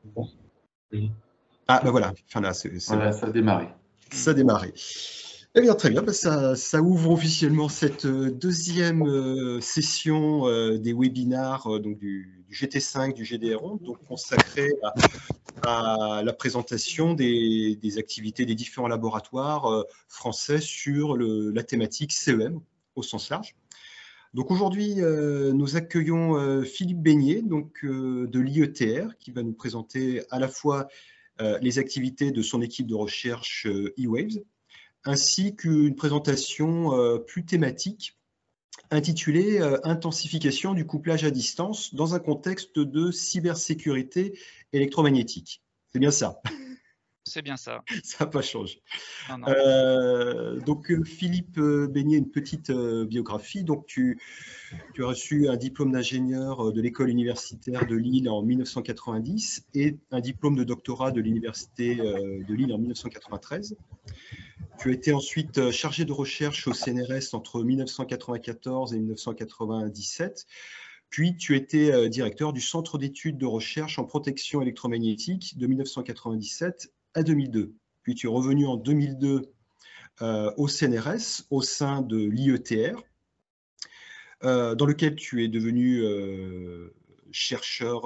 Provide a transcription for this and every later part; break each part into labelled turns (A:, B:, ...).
A: Bon.
B: Ah, ben voilà, enfin là,
A: Voilà,
B: bon.
A: ça a démarré.
B: Ça a démarré. Eh bien, très bien, ben ça ouvre officiellement cette deuxième session des webinars donc du GT5, du GDR11, donc consacrée à la présentation des activités des différents laboratoires français sur la thématique CEM au sens large. Donc aujourd'hui, nous accueillons Philippe Beignet, donc, de l'IETR, qui va nous présenter à la fois les activités de son équipe de recherche eWaves, ainsi qu'une présentation plus thématique intitulée Intensification du couplage à distance dans un contexte de cybersécurité électromagnétique. C'est bien ça.
C: C'est bien ça.
B: Ça n'a pas changé.
C: Non, non.
B: Donc, Philippe Beignet, une petite biographie. Donc, tu as reçu un diplôme d'ingénieur de l'école universitaire de Lille en 1990 et un diplôme de doctorat de l'université de Lille en 1993. Tu as été ensuite chargé de recherche au CNRS entre 1994 et 1997. Puis, tu étais directeur du Centre d'études de recherche en protection électromagnétique de 1997 à 2002. Puis, tu es revenu en 2002 au CNRS, au sein de l'IETR, dans lequel tu es devenu chercheur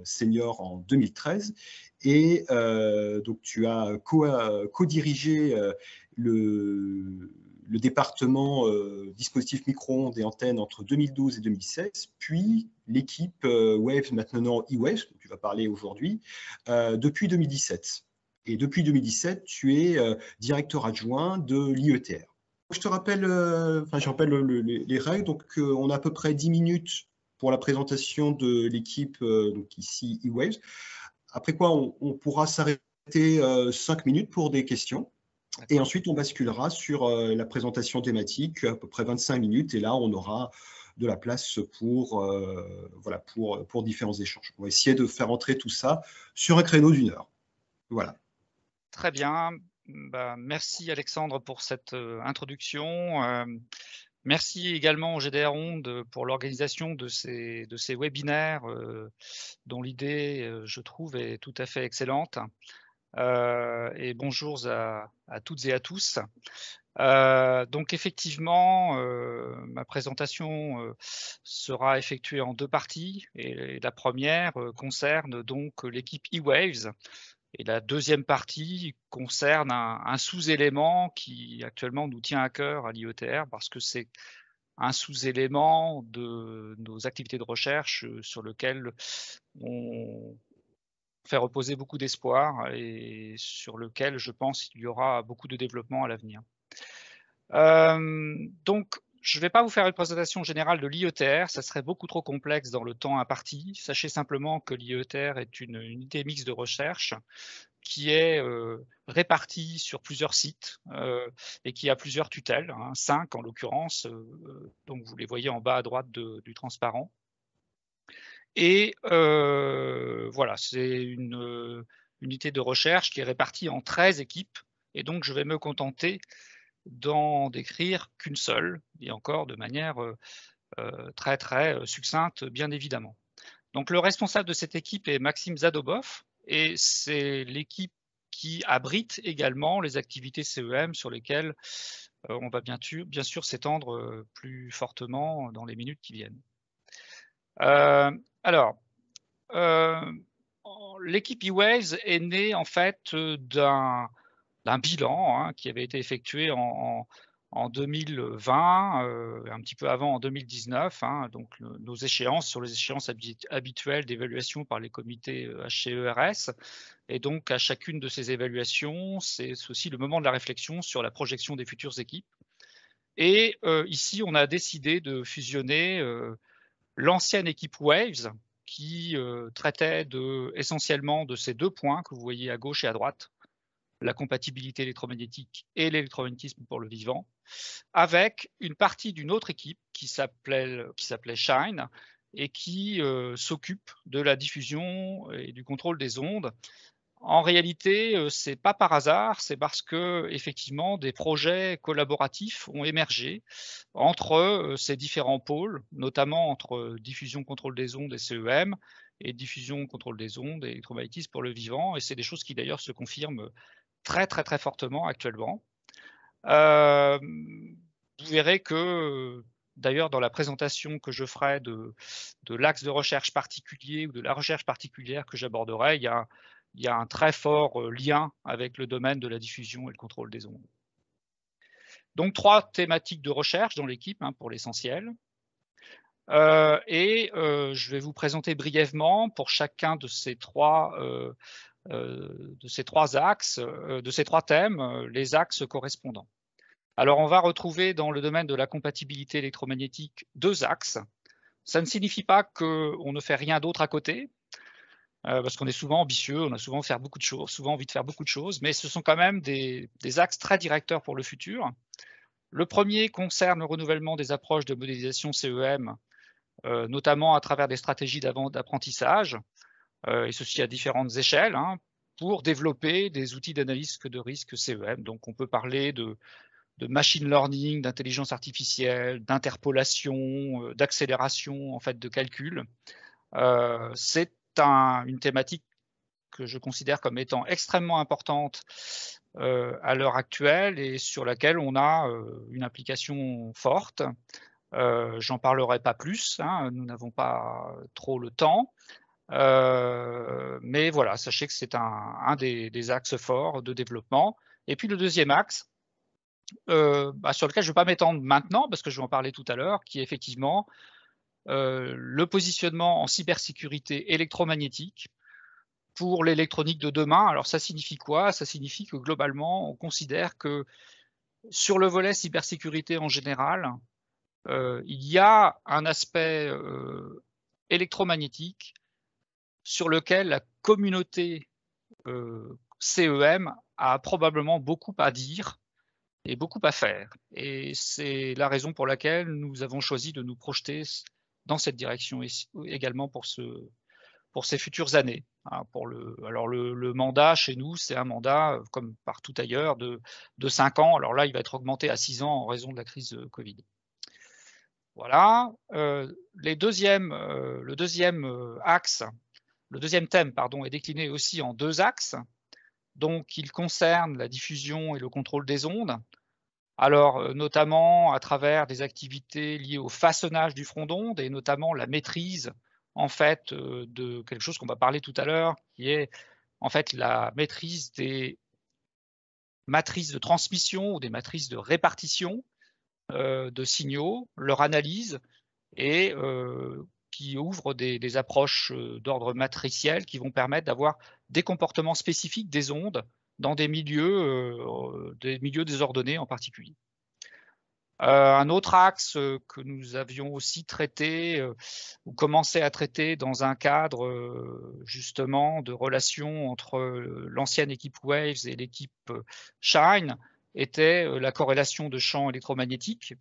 B: senior en 2013. Et donc, tu as co-dirigé le département dispositifs micro-ondes et antennes entre 2012 et 2016, puis l'équipe Waves, maintenant eWaves, dont tu vas parler aujourd'hui, depuis 2017. Et depuis 2017, tu es directeur adjoint de l'IETR. Je te rappelle, je rappelle les règles. Donc, on a à peu près 10 minutes pour la présentation de l'équipe, donc ici eWaves. Après quoi, on pourra s'arrêter 5 minutes pour des questions. Et ensuite, on basculera sur la présentation thématique, à peu près 25 minutes. Et là, on aura de la place pour différents échanges. On va essayer de faire entrer tout ça sur un créneau d'1 heure. Voilà.
C: Très bien. Merci Alexandre pour cette introduction. Merci également au GDR11 pour l'organisation de ces webinaires dont l'idée, je trouve, est tout à fait excellente. Et bonjour à toutes et à tous. Donc effectivement, ma présentation sera effectuée en 2 parties. Et la première concerne donc l'équipe eWaves. Et la deuxième partie concerne un sous-élément qui actuellement nous tient à cœur à l'IETR parce que c'est un sous-élément de nos activités de recherche sur lequel on fait reposer beaucoup d'espoir et sur lequel je pense qu'il y aura beaucoup de développement à l'avenir. Donc, je ne vais pas vous faire une présentation générale de l'IETR, ça serait beaucoup trop complexe dans le temps imparti. Sachez simplement que l'IETR est une unité mixte de recherche qui est répartie sur plusieurs sites et qui a plusieurs tutelles, 5 en l'occurrence, donc vous les voyez en bas à droite du transparent. Et voilà, c'est une unité de recherche qui est répartie en 13 équipes, et donc je vais me contenter d'en décrire qu'une seule, et encore de manière très succincte, bien évidemment. Donc le responsable de cette équipe est Maxime Zadobov, et c'est l'équipe qui abrite également les activités CEM sur lesquelles on va bien sûr s'étendre plus fortement dans les minutes qui viennent. Alors, l'équipe eWaves est née en fait d'un bilan qui avait été effectué en 2020, un petit peu avant en 2019, donc nos échéances sur les échéances habituelles d'évaluation par les comités HCERS. Et donc à chacune de ces évaluations, c'est aussi le moment de la réflexion sur la projection des futures équipes. Et ici, on a décidé de fusionner l'ancienne équipe Waves, qui traitait essentiellement de ces 2 points que vous voyez à gauche et à droite, la compatibilité électromagnétique et l'électromagnétisme pour le vivant, avec une partie d'une autre équipe qui s'appelait Shine et qui s'occupe de la diffusion et du contrôle des ondes En réalité, c'est pas par hasard, c'est parce que effectivement des projets collaboratifs ont émergé entre ces différents pôles, notamment entre diffusion contrôle des ondes et CEM, et diffusion contrôle des ondes et électromagnétisme pour le vivant, et c'est des choses qui d'ailleurs se confirment très très très fortement actuellement. Vous verrez que d'ailleurs dans la présentation que je ferai de l'axe de recherche particulier ou de la recherche particulière que j'aborderai, il y a un très fort lien avec le domaine de la diffusion et le contrôle des ondes. Donc 3 thématiques de recherche dans l'équipe pour l'essentiel. Je vais vous présenter brièvement pour chacun de ces 3 axes, de ces 3 thèmes, les axes correspondants. Alors on va retrouver dans le domaine de la compatibilité électromagnétique 2 axes. Ça ne signifie pas qu'on ne fait rien d'autre à côté, parce qu'on est souvent ambitieux, on a souvent envie de faire beaucoup de choses, mais ce sont quand même des axes très directeurs pour le futur. Le premier concerne le renouvellement des approches de modélisation CEM, notamment à travers des stratégies d'apprentissage, et ceci à différentes échelles, pour développer des outils d'analyse de risque CEM. Donc on peut parler de machine learning, d'intelligence artificielle, d'interpolation, d'accélération en fait de calcul. C'est une thématique que je considère comme étant extrêmement importante à l'heure actuelle et sur laquelle on a une application forte. J'en parlerai pas plus, nous n'avons pas trop le temps. Mais voilà, sachez que c'est un des axes forts de développement. Et puis le deuxième axe, sur lequel je ne vais pas m'étendre maintenant, parce que je vais en parler tout à l'heure, qui est effectivement le positionnement en cybersécurité électromagnétique pour l'électronique de demain. Alors ça signifie quoi? Ça signifie que globalement, on considère que sur le volet cybersécurité en général, il y a un aspect électromagnétique sur lequel la communauté CEM a probablement beaucoup à dire et beaucoup à faire. Et c'est la raison pour laquelle nous avons choisi de nous projeter dans cette direction également pour ces futures années. Alors le mandat chez nous, c'est un mandat, comme partout ailleurs, de 5 ans. Alors là, il va être augmenté à 6 ans en raison de la crise Covid. Voilà. Le deuxième thème, est décliné aussi en 2 axes. Donc, il concerne la diffusion et le contrôle des ondes. Alors, notamment à travers des activités liées au façonnage du front d'onde et notamment la maîtrise, en fait, de quelque chose qu'on va parler tout à l'heure, qui est en fait la maîtrise des matrices de transmission ou des matrices de répartition de signaux, leur analyse et qui ouvre des approches d'ordre matriciel qui vont permettre d'avoir des comportements spécifiques des ondes dans des milieux désordonnés en particulier. Un autre axe que nous avions aussi traité ou commencé à traiter dans un cadre justement de relation entre l'ancienne équipe Waves et l'équipe Shine était la corrélation de champs électromagnétiques.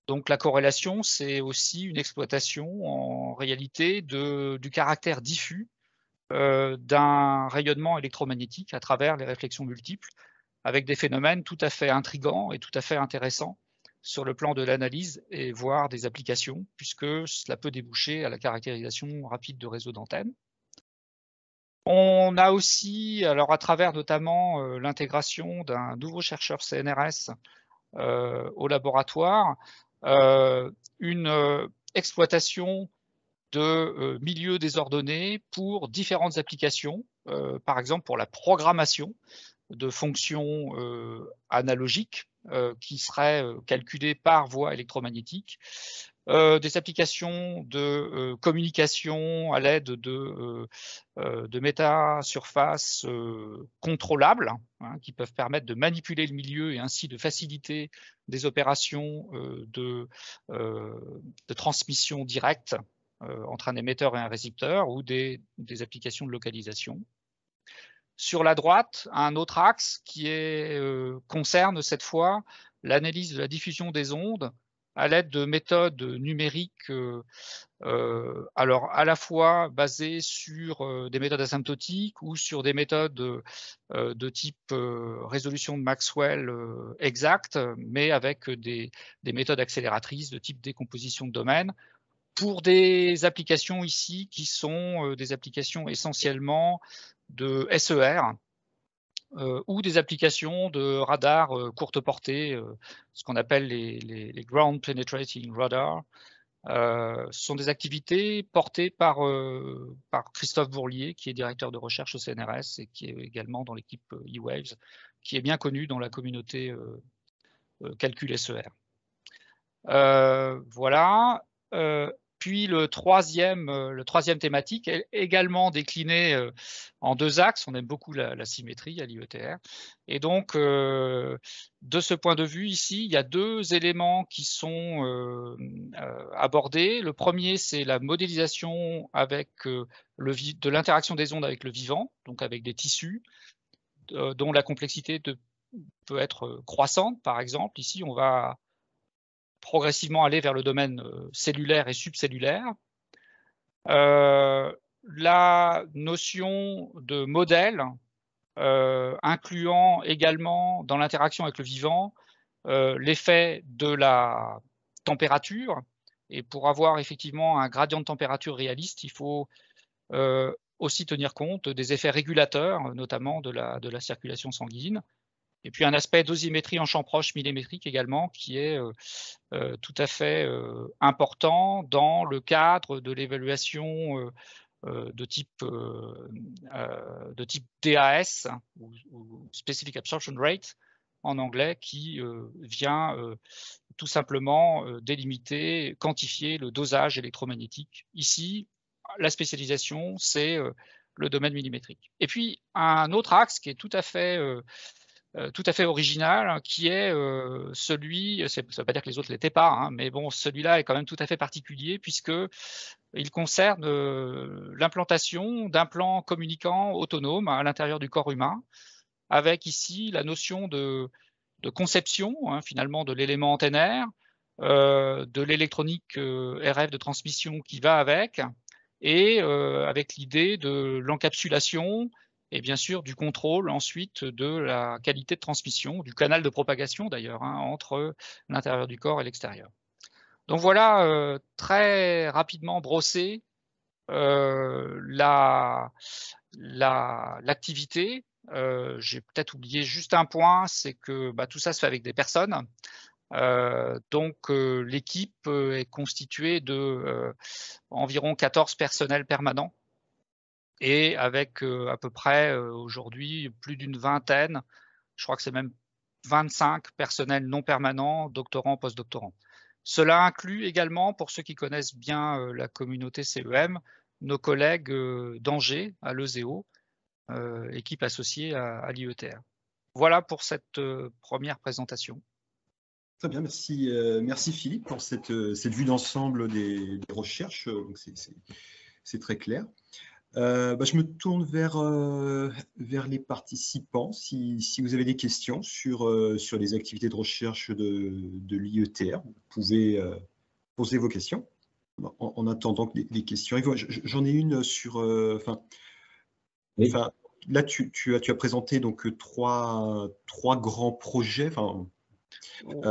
C: Donc la corrélation, c'est aussi une exploitation en réalité du caractère diffus d'un rayonnement électromagnétique à travers les réflexions multiples, avec des phénomènes tout à fait intrigants et tout à fait intéressants sur le plan de l'analyse et voire des applications, puisque cela peut déboucher à la caractérisation rapide de réseaux d'antennes. On a aussi, alors à travers notamment l'intégration d'un nouveau chercheur CNRS au laboratoire, une exploitation de milieux désordonnés pour différentes applications, par exemple pour la programmation de fonctions analogiques qui seraient calculées par voie électromagnétique, des applications de communication à l'aide de métasurfaces contrôlables, qui peuvent permettre de manipuler le milieu et ainsi de faciliter des opérations de transmission directe entre un émetteur et un récepteur ou des applications de localisation. Sur la droite, un autre axe qui concerne cette fois l'analyse de la diffusion des ondes à l'aide de méthodes numériques, alors à la fois basées sur des méthodes asymptotiques ou sur des méthodes de type résolution de Maxwell exacte, mais avec des méthodes accélératrices de type décomposition de domaine, pour des applications ici qui sont des applications essentiellement de SER, ou des applications de radar courte portée, ce qu'on appelle les Ground Penetrating Radar. Ce sont des activités portées par Christophe Bourlier, qui est directeur de recherche au CNRS et qui est également dans l'équipe eWaves, qui est bien connu dans la communauté calcul SER. Voilà. Puis le troisième thématique est également décliné en 2 axes. On aime beaucoup la symétrie à l'IETR. Et donc, de ce point de vue, ici, il y a 2 éléments qui sont abordés. Le premier, c'est la modélisation avec de l'interaction des ondes avec le vivant, donc avec des tissus, dont la complexité peut être croissante, par exemple. Ici, on va progressivement aller vers le domaine cellulaire et subcellulaire. La notion de modèle, incluant également dans l'interaction avec le vivant l'effet de la température. Et pour avoir effectivement un gradient de température réaliste, il faut aussi tenir compte des effets régulateurs, notamment de la circulation sanguine. Et puis un aspect dosimétrie en champ proche millimétrique également, qui est tout à fait important dans le cadre de l'évaluation de type DAS, ou Specific Absorption Rate en anglais, qui vient tout simplement délimiter, quantifier le dosage électromagnétique. Ici, la spécialisation, c'est le domaine millimétrique. Et puis un autre axe qui est tout à fait original, qui est celui, ça ne veut pas dire que les autres ne l'étaient pas, hein, mais bon, celui-là est quand même tout à fait particulier, puisqu'il concerne l'implantation d'implants communicants autonomes à l'intérieur du corps humain, avec ici la notion de conception, hein, finalement, de l'élément antennaire, de l'électronique RF de transmission qui va avec, et avec l'idée de l'encapsulation, et bien sûr du contrôle ensuite de la qualité de transmission, du canal de propagation d'ailleurs, hein, entre l'intérieur du corps et l'extérieur. Donc voilà, très rapidement brossé l'activité. J'ai peut-être oublié juste un point, c'est que tout ça se fait avec des personnes. Donc l'équipe est constituée de environ 14 personnels permanents, et avec à peu près aujourd'hui plus d'une vingtaine, je crois que c'est même 25 personnels non permanents, doctorants, postdoctorants. Cela inclut également, pour ceux qui connaissent bien la communauté CEM, nos collègues d'Angers à l'ESEO, équipe associée à l'IETR. Voilà pour cette première présentation.
B: Très bien, merci Philippe pour cette vue d'ensemble des recherches. C'est très clair. Je me tourne vers les participants. Si vous avez des questions sur les activités de recherche de l'IETR, vous pouvez poser vos questions en attendant que les questions arrivent. J'en ai une sur...
A: Oui.
B: Là, tu as présenté donc trois grands projets.
C: Ouais.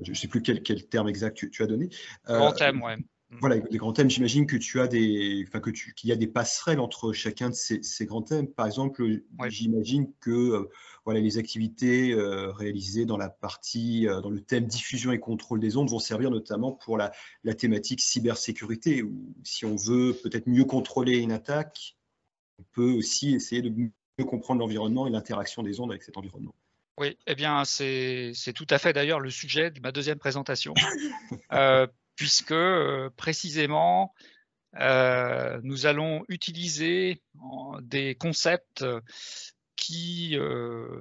B: Je ne sais plus quel terme exact tu as donné.
C: Grand thème, ouais.
B: Voilà, des grands thèmes. J'imagine que qu'il y a des passerelles entre chacun de ces grands thèmes. Par exemple,
C: Ouais.
B: j'imagine que voilà, les activités réalisées dans dans le thème diffusion et contrôle des ondes vont servir notamment pour la thématique cybersécurité, où si on veut peut-être mieux contrôler une attaque, on peut aussi essayer de mieux comprendre l'environnement et l'interaction des ondes avec cet environnement.
C: Oui, eh bien, c'est tout à fait d'ailleurs le sujet de ma deuxième présentation, puisque précisément, nous allons utiliser des concepts qui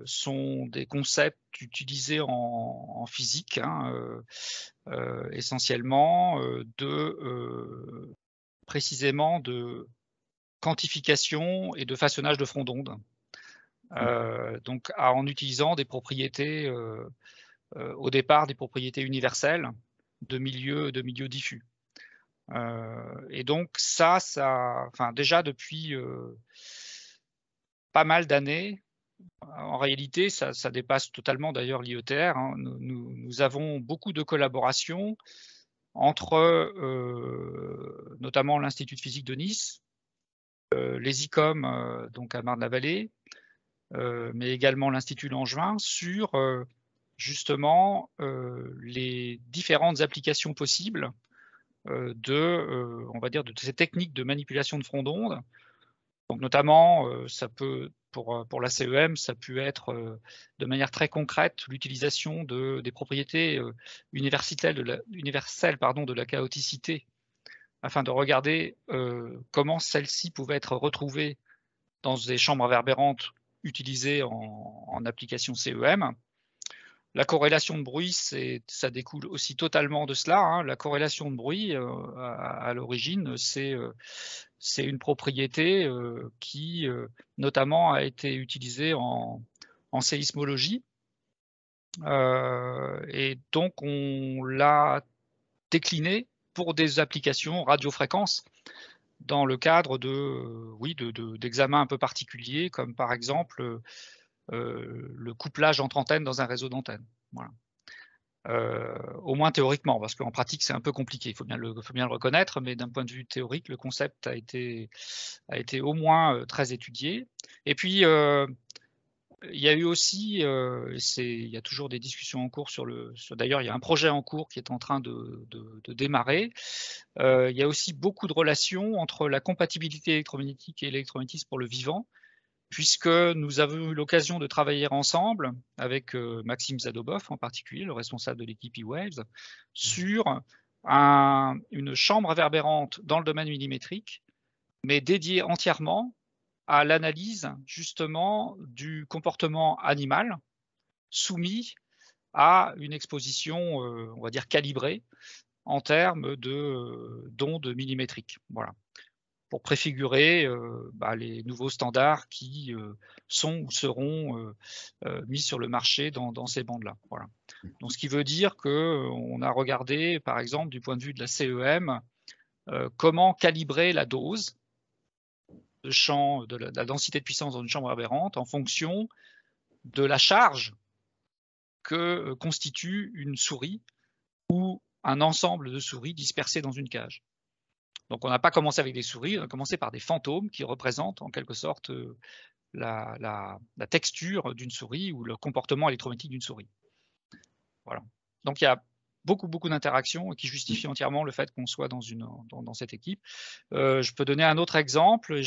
C: sont des concepts utilisés en physique, hein, essentiellement, précisément de quantification et de façonnage de front d'onde. Donc en utilisant des propriétés, au départ des propriétés universelles, de milieux diffus. Et donc enfin, déjà depuis pas mal d'années, en réalité, ça dépasse totalement d'ailleurs l'IETR. Hein. Nous avons beaucoup de collaborations entre notamment l'Institut de physique de Nice, les ICOM donc à Marne-la-Vallée, mais également l'Institut Langevin sur justement les différentes applications possibles on va dire, de ces techniques de manipulation de front d'onde. Donc notamment, ça peut, pour la CEM, ça peut être de manière très concrète l'utilisation des propriétés universelles de la chaoticité, afin de regarder comment celles-ci pouvaient être retrouvées dans des chambres réverbérantes utilisées en application CEM. La corrélation de bruit, ça découle aussi totalement de cela. Hein. La corrélation de bruit, à l'origine, c'est une propriété qui, notamment, a été utilisée en séismologie. Et donc, on l'a déclinée pour des applications radiofréquences dans le cadre d'examens un peu particuliers, comme par exemple le couplage entre antennes dans un réseau d'antennes. Voilà. Au moins théoriquement, parce qu'en pratique c'est un peu compliqué, il faut bien le reconnaître, mais d'un point de vue théorique, le concept a été au moins très étudié. Et puis il y a eu aussi, il y a toujours des discussions en cours d'ailleurs il y a un projet en cours qui est en train de démarrer. Il y a aussi beaucoup de relations entre la compatibilité électromagnétique et l'électromagnétisme pour le vivant, puisque nous avons eu l'occasion de travailler ensemble avec Maxime Zadobov, en particulier, le responsable de l'équipe eWaves, sur une chambre réverbérante dans le domaine millimétrique, mais dédiée entièrement à l'analyse justement du comportement animal soumis à une exposition, on va dire, calibrée en termes d'ondes millimétriques. Voilà. Pour préfigurer les nouveaux standards qui sont ou seront mis sur le marché dans ces bandes-là. Voilà. Donc, ce qui veut dire qu'on a regardé, par exemple, du point de vue de la CEM, comment calibrer la dose de la densité de puissance dans une chambre aberrante en fonction de la charge que constitue une souris ou un ensemble de souris dispersées dans une cage. Donc on n'a pas commencé avec des souris, on a commencé par des fantômes qui représentent en quelque sorte la texture d'une souris ou le comportement électromagnétique d'une souris. Voilà. Donc il y a beaucoup d'interactions qui justifient entièrement le fait qu'on soit dans cette équipe. Je peux donner un autre exemple,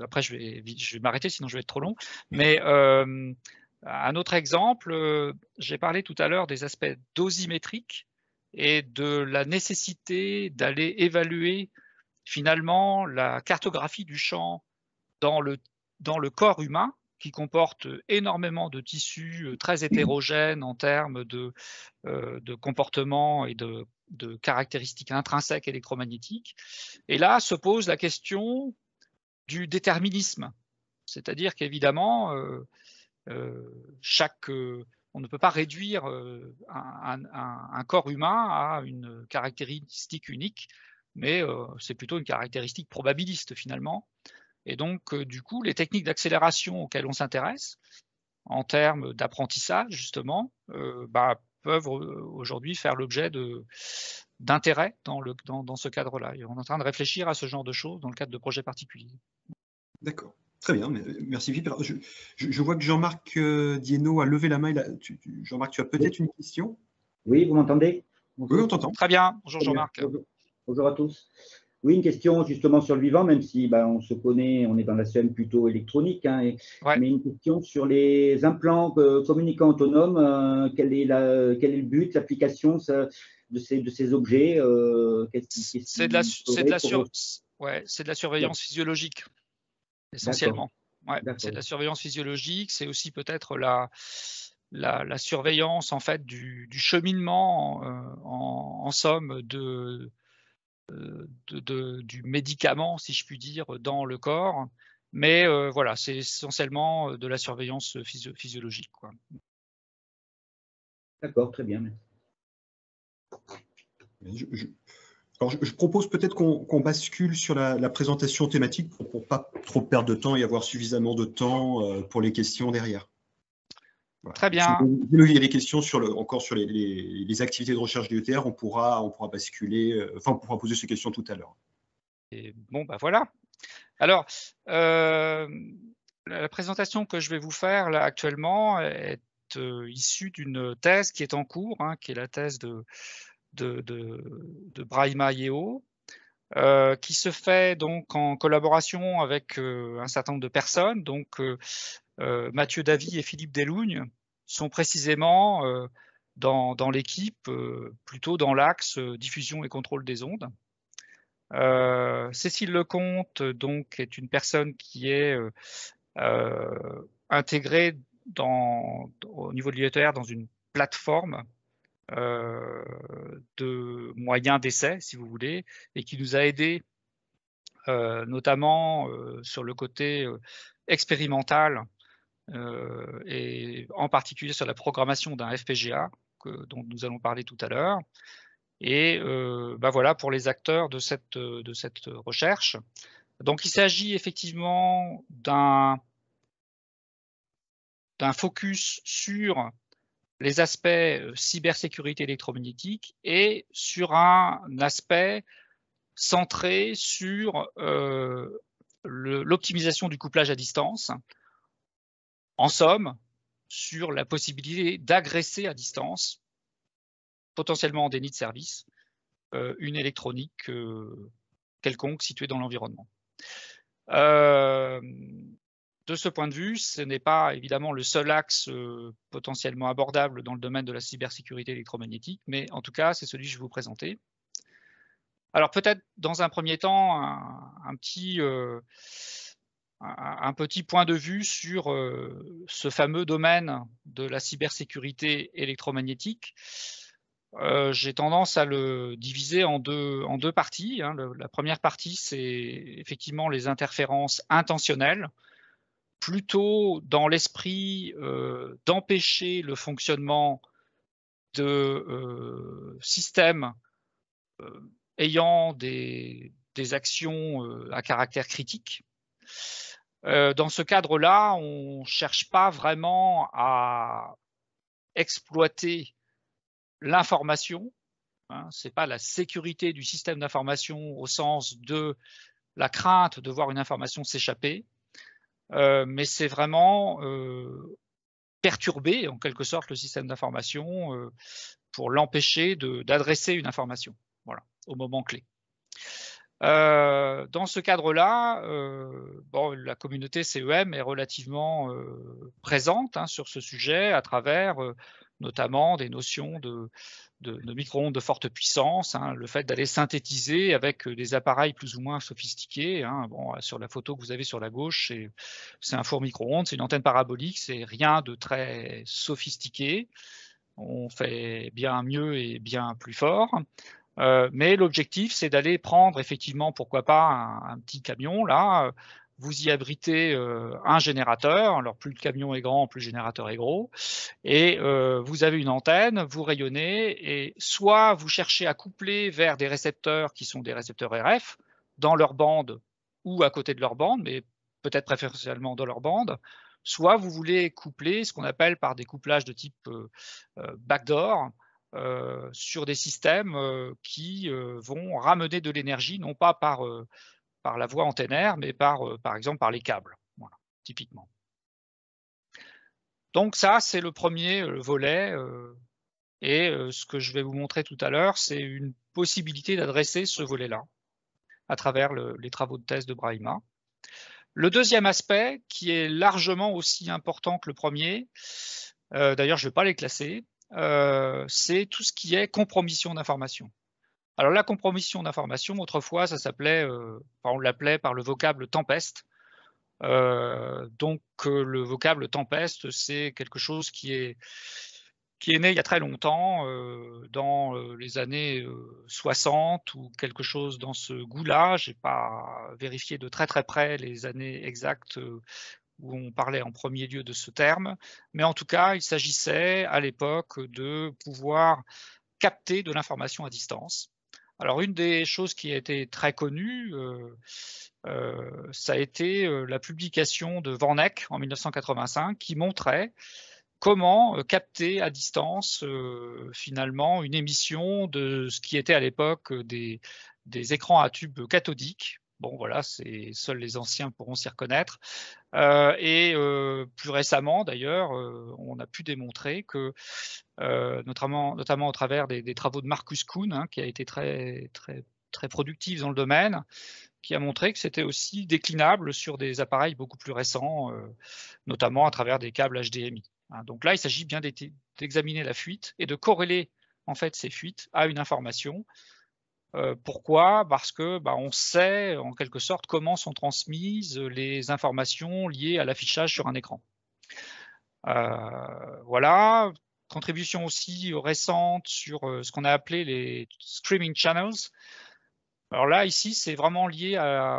C: après je vais m'arrêter sinon je vais être trop long, mais un autre exemple, j'ai parlé tout à l'heure des aspects dosimétriques et de la nécessité d'aller évaluer finalement la cartographie du champ dans le corps humain, qui comporte énormément de tissus très hétérogènes en termes de comportement et de caractéristiques intrinsèques électromagnétiques. Et là se pose la question du déterminisme, c'est-à-dire qu'évidemment on ne peut pas réduire un corps humain à une caractéristique unique, mais c'est plutôt une caractéristique probabiliste finalement. Et donc, du coup, les techniques d'accélération auxquelles on s'intéresse, en termes d'apprentissage justement, peuvent aujourd'hui faire l'objet d'intérêt dans ce cadre-là. Et on est en train de réfléchir à ce genre de choses dans le cadre de projets particuliers.
B: D'accord. Très bien, merci Philippe. Je vois que Jean-Marc Dienno a levé la main. Jean-Marc, tu as peut-être une question?
D: Oui, vous m'entendez?
B: Oui, on t'entend.
C: Très bien, bonjour Jean-Marc.
D: Bonjour à tous. Oui, une question justement sur le vivant, même si on se connaît, on est dans la scène plutôt électronique, hein, mais une question sur les implants communicants autonomes. Quel est le but, l'application de ces objets?
C: C'est de la surveillance physiologique, essentiellement. Ouais, c'est de la surveillance physiologique, c'est aussi peut-être la surveillance en fait du cheminement en somme du médicament, si je puis dire, dans le corps. Mais voilà, c'est essentiellement de la surveillance physiologique, quoi.
D: D'accord, très bien. Merci.
B: Alors, je propose peut-être qu'on bascule sur la présentation thématique pour ne pas trop perdre de temps et avoir suffisamment de temps pour les questions derrière. Voilà.
C: Très bien.
B: Si il y a des questions encore sur les activités de recherche du ETR, on pourra basculer, on pourra poser ces questions tout à l'heure.
C: Et bon, bah voilà. Alors, la présentation que je vais vous faire là actuellement est issue d'une thèse qui est en cours, hein, qui est la thèse de Brahima Yeo, qui se fait donc en collaboration avec un certain nombre de personnes. Donc, Mathieu Davy et Philippe Delougne sont précisément dans l'équipe, plutôt dans l'axe diffusion et contrôle des ondes. Cécile Lecomte donc est une personne qui est intégrée au niveau de l'IETR dans une plateforme de moyens d'essai, si vous voulez, et qui nous a aidés notamment sur le côté expérimental et en particulier sur la programmation d'un FPGA dont nous allons parler tout à l'heure. Et voilà pour les acteurs de cette recherche. Donc il s'agit effectivement d'un focus sur les aspects cybersécurité électromagnétique et sur un aspect centré sur l'optimisation du couplage à distance. En somme, sur la possibilité d'agresser à distance, potentiellement en déni de service, une électronique quelconque située dans l'environnement. De ce point de vue, ce n'est pas évidemment le seul axe potentiellement abordable dans le domaine de la cybersécurité électromagnétique, mais en tout cas, c'est celui que je vais vous présenter. Alors peut-être dans un premier temps, un petit point de vue sur ce fameux domaine de la cybersécurité électromagnétique. J'ai tendance à le diviser en deux parties. Hein. La première partie, c'est effectivement les interférences intentionnelles, plutôt dans l'esprit d'empêcher le fonctionnement de systèmes ayant des actions à caractère critique. Dans ce cadre-là, on ne cherche pas vraiment à exploiter l'information. Hein, ce n'est pas la sécurité du système d'information au sens de la crainte de voir une information s'échapper, mais c'est vraiment perturber en quelque sorte le système d'information pour l'empêcher d'adresser une information, voilà, au moment clé. Dans ce cadre-là, la communauté CEM est relativement présente hein, sur ce sujet à travers notamment des notions de micro-ondes de forte puissance, hein, le fait d'aller synthétiser avec des appareils plus ou moins sophistiqués. Hein. Bon, sur la photo que vous avez sur la gauche, c'est un four micro-ondes, c'est une antenne parabolique, c'est rien de très sophistiqué. On fait bien mieux et bien plus fort. Mais l'objectif, c'est d'aller prendre effectivement, pourquoi pas, un petit camion. Là, vous y abritez un générateur. Alors, plus le camion est grand, plus le générateur est gros. Et vous avez une antenne, vous rayonnez, et soit vous cherchez à coupler vers des récepteurs qui sont des récepteurs RF, dans leur bande ou à côté de leur bande, mais peut-être préférentiellement dans leur bande, soit vous voulez coupler ce qu'on appelle par des couplages de type backdoor, sur des systèmes qui vont ramener de l'énergie, non pas par la voie antennaire, mais par exemple par les câbles, voilà, typiquement. Donc ça, c'est le premier volet, et ce que je vais vous montrer tout à l'heure, c'est une possibilité d'adresser ce volet-là à travers les travaux de thèse de Brahima. Le deuxième aspect, qui est largement aussi important que le premier, d'ailleurs je ne vais pas les classer, c'est tout ce qui est compromission d'information. Alors la compromission d'information, autrefois, ça s'appelait, on l'appelait par le vocable tempeste. Donc le vocable tempeste, c'est quelque chose qui est né il y a très longtemps, dans les années 60 ou quelque chose dans ce goût-là. Je n'ai pas vérifié de très très près les années exactes où on parlait en premier lieu de ce terme, mais en tout cas, il s'agissait à l'époque de pouvoir capter de l'information à distance. Alors, une des choses qui a été très connue, ça a été la publication de Warneck en 1985 qui montrait comment capter à distance finalement une émission de ce qui était à l'époque des écrans à tubes cathodiques. Bon, voilà, seuls les anciens pourront s'y reconnaître. Plus récemment, d'ailleurs, on a pu démontrer que, notamment au travers des travaux de Marcus Kuhn, hein, qui a été très productif dans le domaine, qui a montré que c'était aussi déclinable sur des appareils beaucoup plus récents, notamment à travers des câbles HDMI. Hein. Donc là, il s'agit bien d'examiner la fuite et de corréler en fait ces fuites à une information. Pourquoi? Parce que on sait en quelque sorte comment sont transmises les informations liées à l'affichage sur un écran. Voilà. Contribution aussi récente sur ce qu'on a appelé les streaming channels. Alors là, ici, c'est vraiment lié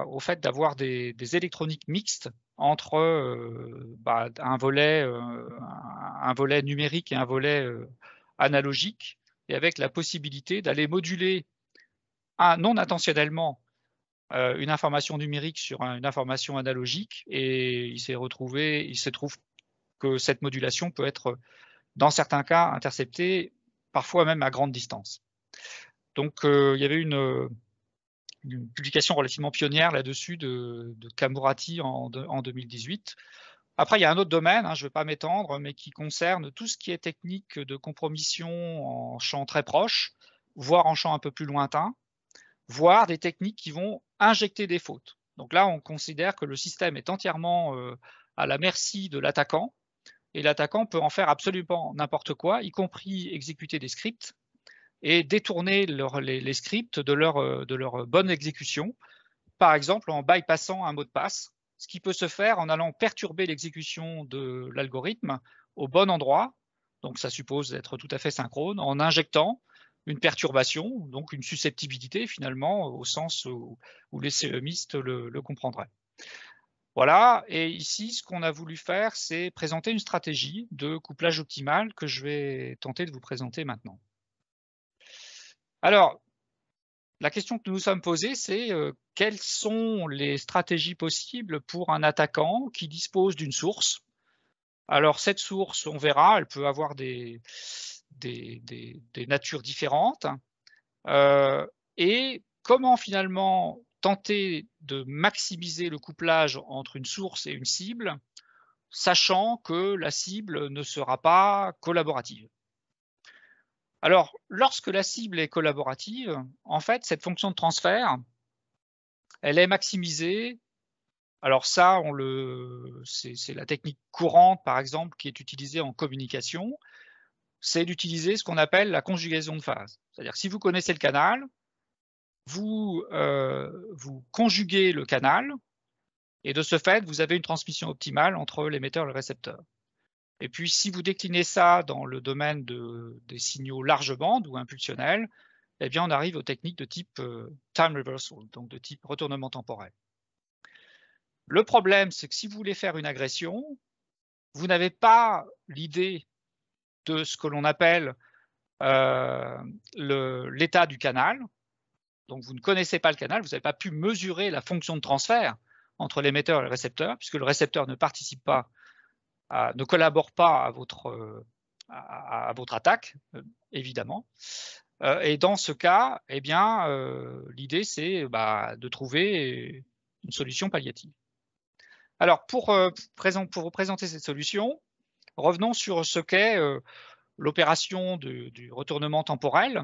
C: au fait d'avoir des électroniques mixtes entre un volet numérique et un volet analogique, et avec la possibilité d'aller moduler non intentionnellement une information numérique sur une information analogique, et il se trouve que cette modulation peut être, dans certains cas, interceptée, parfois même à grande distance. Donc, il y avait une publication relativement pionnière là-dessus de Kamurati en 2018. Après, il y a un autre domaine, hein, je ne vais pas m'étendre, mais qui concerne tout ce qui est technique de compromission en champ très proche, voire en champ un peu plus lointain, voire des techniques qui vont injecter des fautes. Donc là, on considère que le système est entièrement à la merci de l'attaquant, et l'attaquant peut en faire absolument n'importe quoi, y compris exécuter des scripts, et détourner les scripts de leur bonne exécution, par exemple en bypassant un mot de passe, ce qui peut se faire en allant perturber l'exécution de l'algorithme au bon endroit, donc ça suppose d'être tout à fait synchrone, en injectant une perturbation, donc une susceptibilité finalement, au sens où les CEMistes le comprendraient. Voilà, et ici, ce qu'on a voulu faire, c'est présenter une stratégie de couplage optimal que je vais tenter de vous présenter maintenant. Alors, la question que nous nous sommes posée, c'est quelles sont les stratégies possibles pour un attaquant qui dispose d'une source. Alors, cette source, on verra, elle peut avoir des natures différentes. Et comment finalement tenter de maximiser le couplage entre une source et une cible, sachant que la cible ne sera pas collaborative. Alors, lorsque la cible est collaborative, en fait, cette fonction de transfert, elle est maximisée. Alors ça, c'est la technique courante, par exemple, qui est utilisée en communication. C'est d'utiliser ce qu'on appelle la conjugaison de phase. C'est-à-dire que si vous connaissez le canal, vous conjuguez le canal, et de ce fait, vous avez une transmission optimale entre l'émetteur et le récepteur. Et puis, si vous déclinez ça dans le domaine des signaux large bande ou impulsionnels, eh bien, on arrive aux techniques de type time reversal, donc de type retournement temporel. Le problème, c'est que si vous voulez faire une agression, vous n'avez pas l'idée de ce que l'on appelle l'état du canal. Donc, vous ne connaissez pas le canal, vous n'avez pas pu mesurer la fonction de transfert entre l'émetteur et le récepteur, puisque le récepteur ne participe pas, ne collabore pas à votre attaque, évidemment. Et dans ce cas, eh bien, l'idée, c'est de trouver une solution palliative. Alors, pour vous présenter cette solution, revenons sur ce qu'est l'opération du retournement temporel,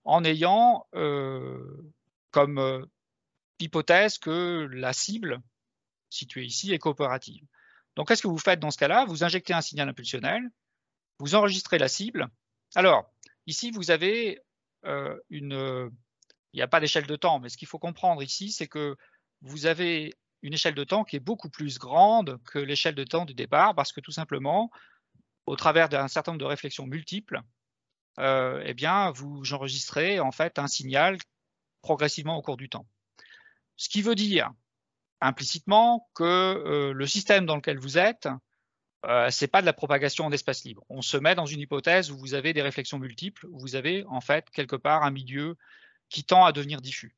C: en ayant comme hypothèse que la cible située ici est coopérative. Donc, qu'est-ce que vous faites dans ce cas-là? Vous injectez un signal impulsionnel, vous enregistrez la cible. Alors, ici, vous avez il n'y a pas d'échelle de temps, mais ce qu'il faut comprendre ici, c'est que vous avez une échelle de temps qui est beaucoup plus grande que l'échelle de temps du départ, parce que tout simplement, au travers d'un certain nombre de réflexions multiples, eh bien, vous enregistrez en fait un signal progressivement au cours du temps. Ce qui veut dire implicitement que le système dans lequel vous êtes c'est pas de la propagation en espace libre. On se met dans une hypothèse où vous avez des réflexions multiples, où vous avez en fait quelque part un milieu qui tend à devenir diffus.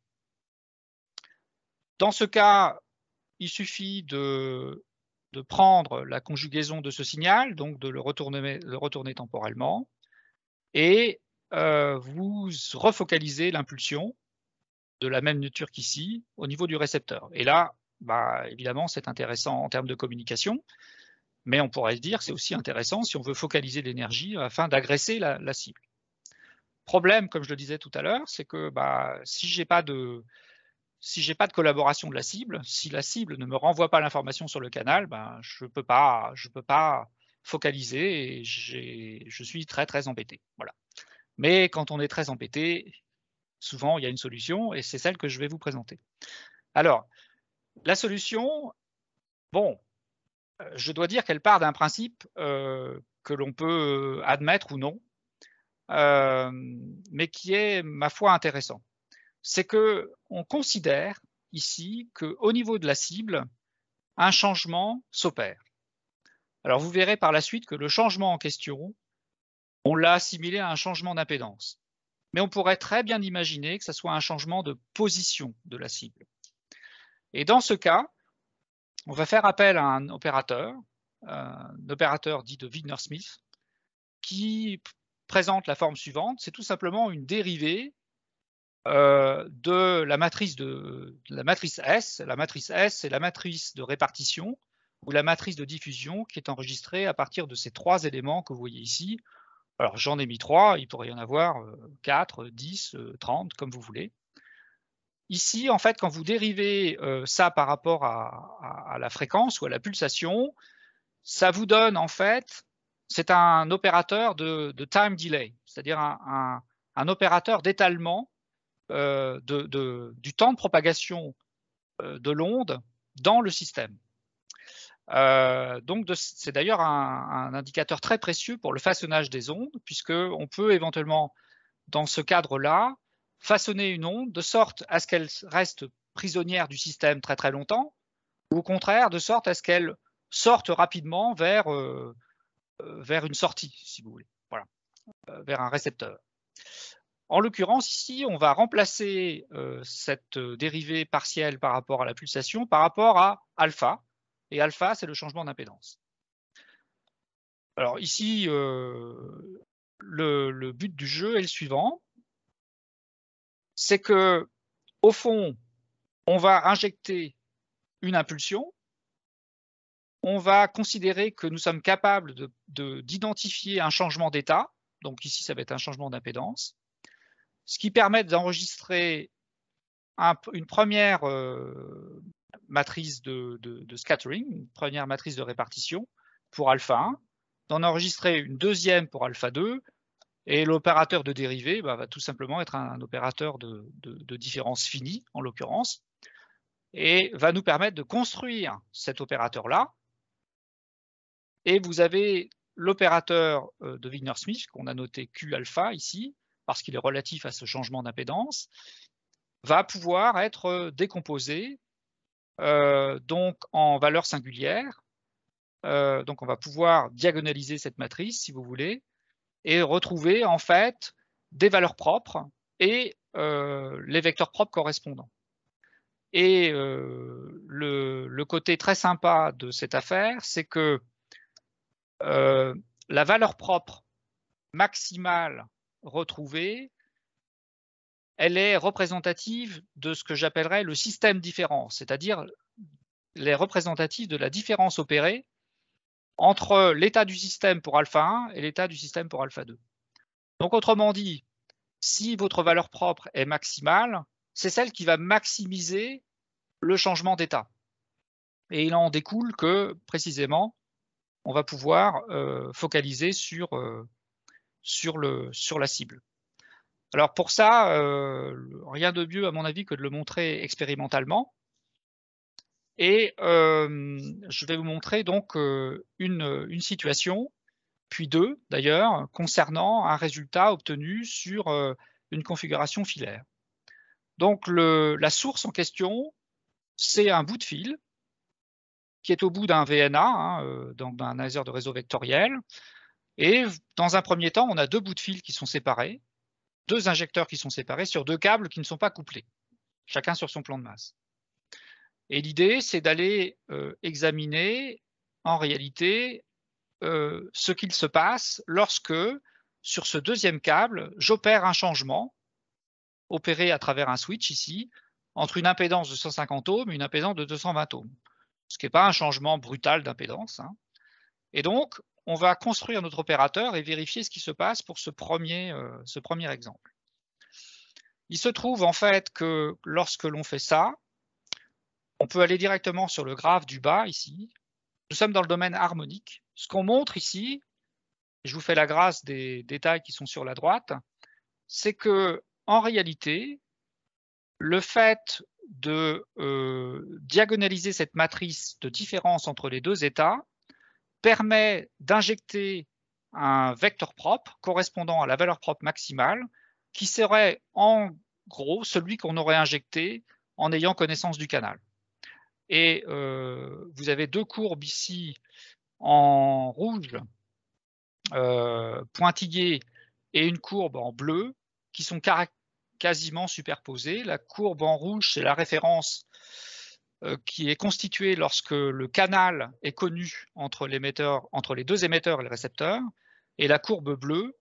C: Dans ce cas, il suffit de prendre la conjugaison de ce signal, donc de le retourner temporellement, et vous refocalisez l'impulsion de la même nature qu'ici au niveau du récepteur. Et là, bah, évidemment, c'est intéressant en termes de communication, mais on pourrait se dire que c'est aussi intéressant si on veut focaliser l'énergie afin d'agresser la cible. Problème, comme je le disais tout à l'heure, c'est que bah, si j'ai pas de collaboration de la cible, si la cible ne me renvoie pas l'information sur le canal, ben, je peux pas focaliser et je suis très très embêté. Voilà. Mais quand on est très embêté, souvent il y a une solution et c'est celle que je vais vous présenter. Alors, la solution, bon, je dois dire qu'elle part d'un principe que l'on peut admettre ou non, mais qui est, ma foi, intéressant. C'est qu'on considère ici qu'au niveau de la cible, un changement s'opère. Alors vous verrez par la suite que le changement en question, on l'a assimilé à un changement d'impédance. Mais on pourrait très bien imaginer que ce soit un changement de position de la cible. Et dans ce cas, on va faire appel à un opérateur dit de Wigner-Smith, qui présente la forme suivante. C'est tout simplement une dérivée de la matrice S. La matrice S, c'est la matrice de répartition ou la matrice de diffusion qui est enregistrée à partir de ces trois éléments que vous voyez ici. Alors j'en ai mis 3, il pourrait y en avoir 4, 10, 30, comme vous voulez. Ici, en fait, quand vous dérivez ça par rapport à la fréquence ou à la pulsation, ça vous donne en fait, c'est un opérateur de time delay, c'est-à-dire un opérateur d'étalement du temps de propagation de l'onde dans le système. Donc c'est d'ailleurs un indicateur très précieux pour le façonnage des ondes, puisqu'on peut éventuellement, dans ce cadre-là, façonner une onde de sorte à ce qu'elle reste prisonnière du système très très longtemps, ou au contraire, de sorte à ce qu'elle sorte rapidement vers une sortie, si vous voulez, voilà, vers un récepteur. En l'occurrence, ici, on va remplacer cette dérivée partielle par rapport à la pulsation par rapport à alpha. Et alpha, c'est le changement d'impédance. Alors ici, le but du jeu est le suivant. C'est que, au fond, on va injecter une impulsion. On va considérer que nous sommes capables d'identifier un changement d'état. Donc ici, ça va être un changement d'impédance. Ce qui permet d'enregistrer une première matrice de scattering, une première matrice de répartition pour alpha 1, d'en enregistrer une deuxième pour alpha 2, et l'opérateur de dérivée va tout simplement être un opérateur de différence finie, en l'occurrence, et va nous permettre de construire cet opérateur-là. Et vous avez l'opérateur de Wigner-Smith, qu'on a noté Q alpha ici, parce qu'il est relatif à ce changement d'impédance, va pouvoir être décomposé donc en valeurs singulières. Donc on va pouvoir diagonaliser cette matrice, si vous voulez, et retrouver en fait des valeurs propres et les vecteurs propres correspondants. Et le côté très sympa de cette affaire, c'est que la valeur propre maximale retrouvée, elle est représentative de ce que j'appellerais le système différence, c'est-à-dire les représentatifs de la différence opérée entre l'état du système pour alpha 1 et l'état du système pour alpha 2. Donc autrement dit, si votre valeur propre est maximale, c'est celle qui va maximiser le changement d'état. Et il en découle que, précisément, on va pouvoir focaliser sur la cible. Alors pour ça, rien de mieux à mon avis que de le montrer expérimentalement. Et je vais vous montrer donc une situation, puis deux d'ailleurs, concernant un résultat obtenu sur une configuration filaire. Donc la source en question, c'est un bout de fil qui est au bout d'un VNA, donc d'un laser de réseau vectoriel. Et dans un premier temps, on a 2 bouts de fil qui sont séparés, 2 injecteurs qui sont séparés sur 2 câbles qui ne sont pas couplés, chacun sur son plan de masse. Et l'idée, c'est d'aller examiner en réalité ce qu'il se passe lorsque, sur ce deuxième câble, j'opère un changement, opéré à travers un switch ici, entre une impédance de 150 ohms et une impédance de 220 ohms. Ce qui n'est pas un changement brutal d'impédance. Et donc, on va construire notre opérateur et vérifier ce qui se passe pour ce premier exemple. Il se trouve en fait que lorsque l'on fait ça, on peut aller directement sur le graphe du bas ici. Nous sommes dans le domaine harmonique. Ce qu'on montre ici, je vous fais la grâce des détails qui sont sur la droite, c'est que en réalité, le fait de diagonaliser cette matrice de différence entre les 2 états permet d'injecter un vecteur propre correspondant à la valeur propre maximale qui serait en gros celui qu'on aurait injecté en ayant connaissance du canal. Et vous avez 2 courbes ici en rouge pointillées et une courbe en bleu qui sont quasiment superposées. La courbe en rouge, c'est la référence qui est constituée lorsque le canal est connu entre les 2 émetteurs et le récepteur. Et la courbe bleue,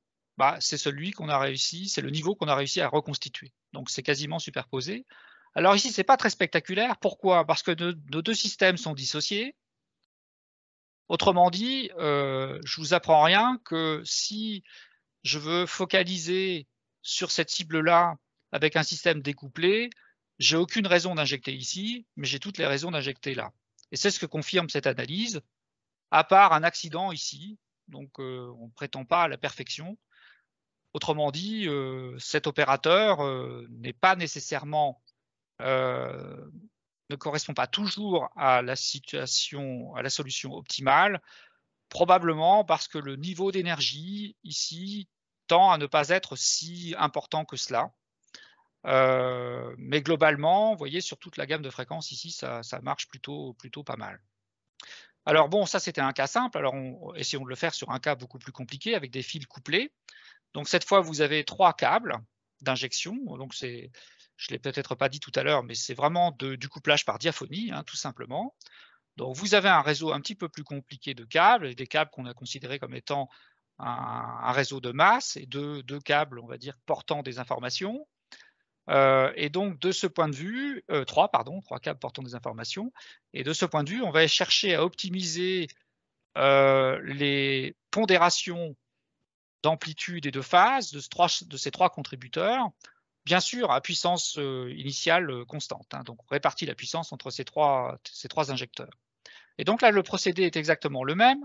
C: c'est celui qu'on a réussi, c'est le niveau qu'on a réussi à reconstituer. Donc c'est quasiment superposé. Alors ici, c'est pas très spectaculaire. Pourquoi? Parce que nos 2 systèmes sont dissociés. Autrement dit, je vous apprends rien que si je veux focaliser sur cette cible-là avec un système découplé, j'ai aucune raison d'injecter ici, mais j'ai toutes les raisons d'injecter là. Et c'est ce que confirme cette analyse, à part un accident ici. Donc on ne prétend pas à la perfection. Autrement dit, cet opérateur n'est pas nécessairement ne correspond pas toujours à la solution optimale, probablement parce que le niveau d'énergie ici tend à ne pas être si important que cela. Mais globalement, vous voyez, sur toute la gamme de fréquences ici, ça marche plutôt pas mal. Alors bon, ça c'était un cas simple. Alors essayons de le faire sur un cas beaucoup plus compliqué avec des fils couplés. Donc cette fois, vous avez 3 câbles d'injection. Donc je ne l'ai peut-être pas dit tout à l'heure, mais c'est vraiment du couplage par diaphonie, tout simplement. Donc vous avez un réseau un petit peu plus compliqué de câbles, et des câbles qu'on a considérés comme étant un réseau de masse, et deux câbles, on va dire, portant des informations. Et donc de ce point de vue, 3 câbles portant des informations, et de ce point de vue, on va chercher à optimiser les pondérations d'amplitude et de phase de ces 3 contributeurs, bien sûr à puissance initiale constante. Donc on répartit la puissance entre ces trois injecteurs. Et donc là, le procédé est exactement le même.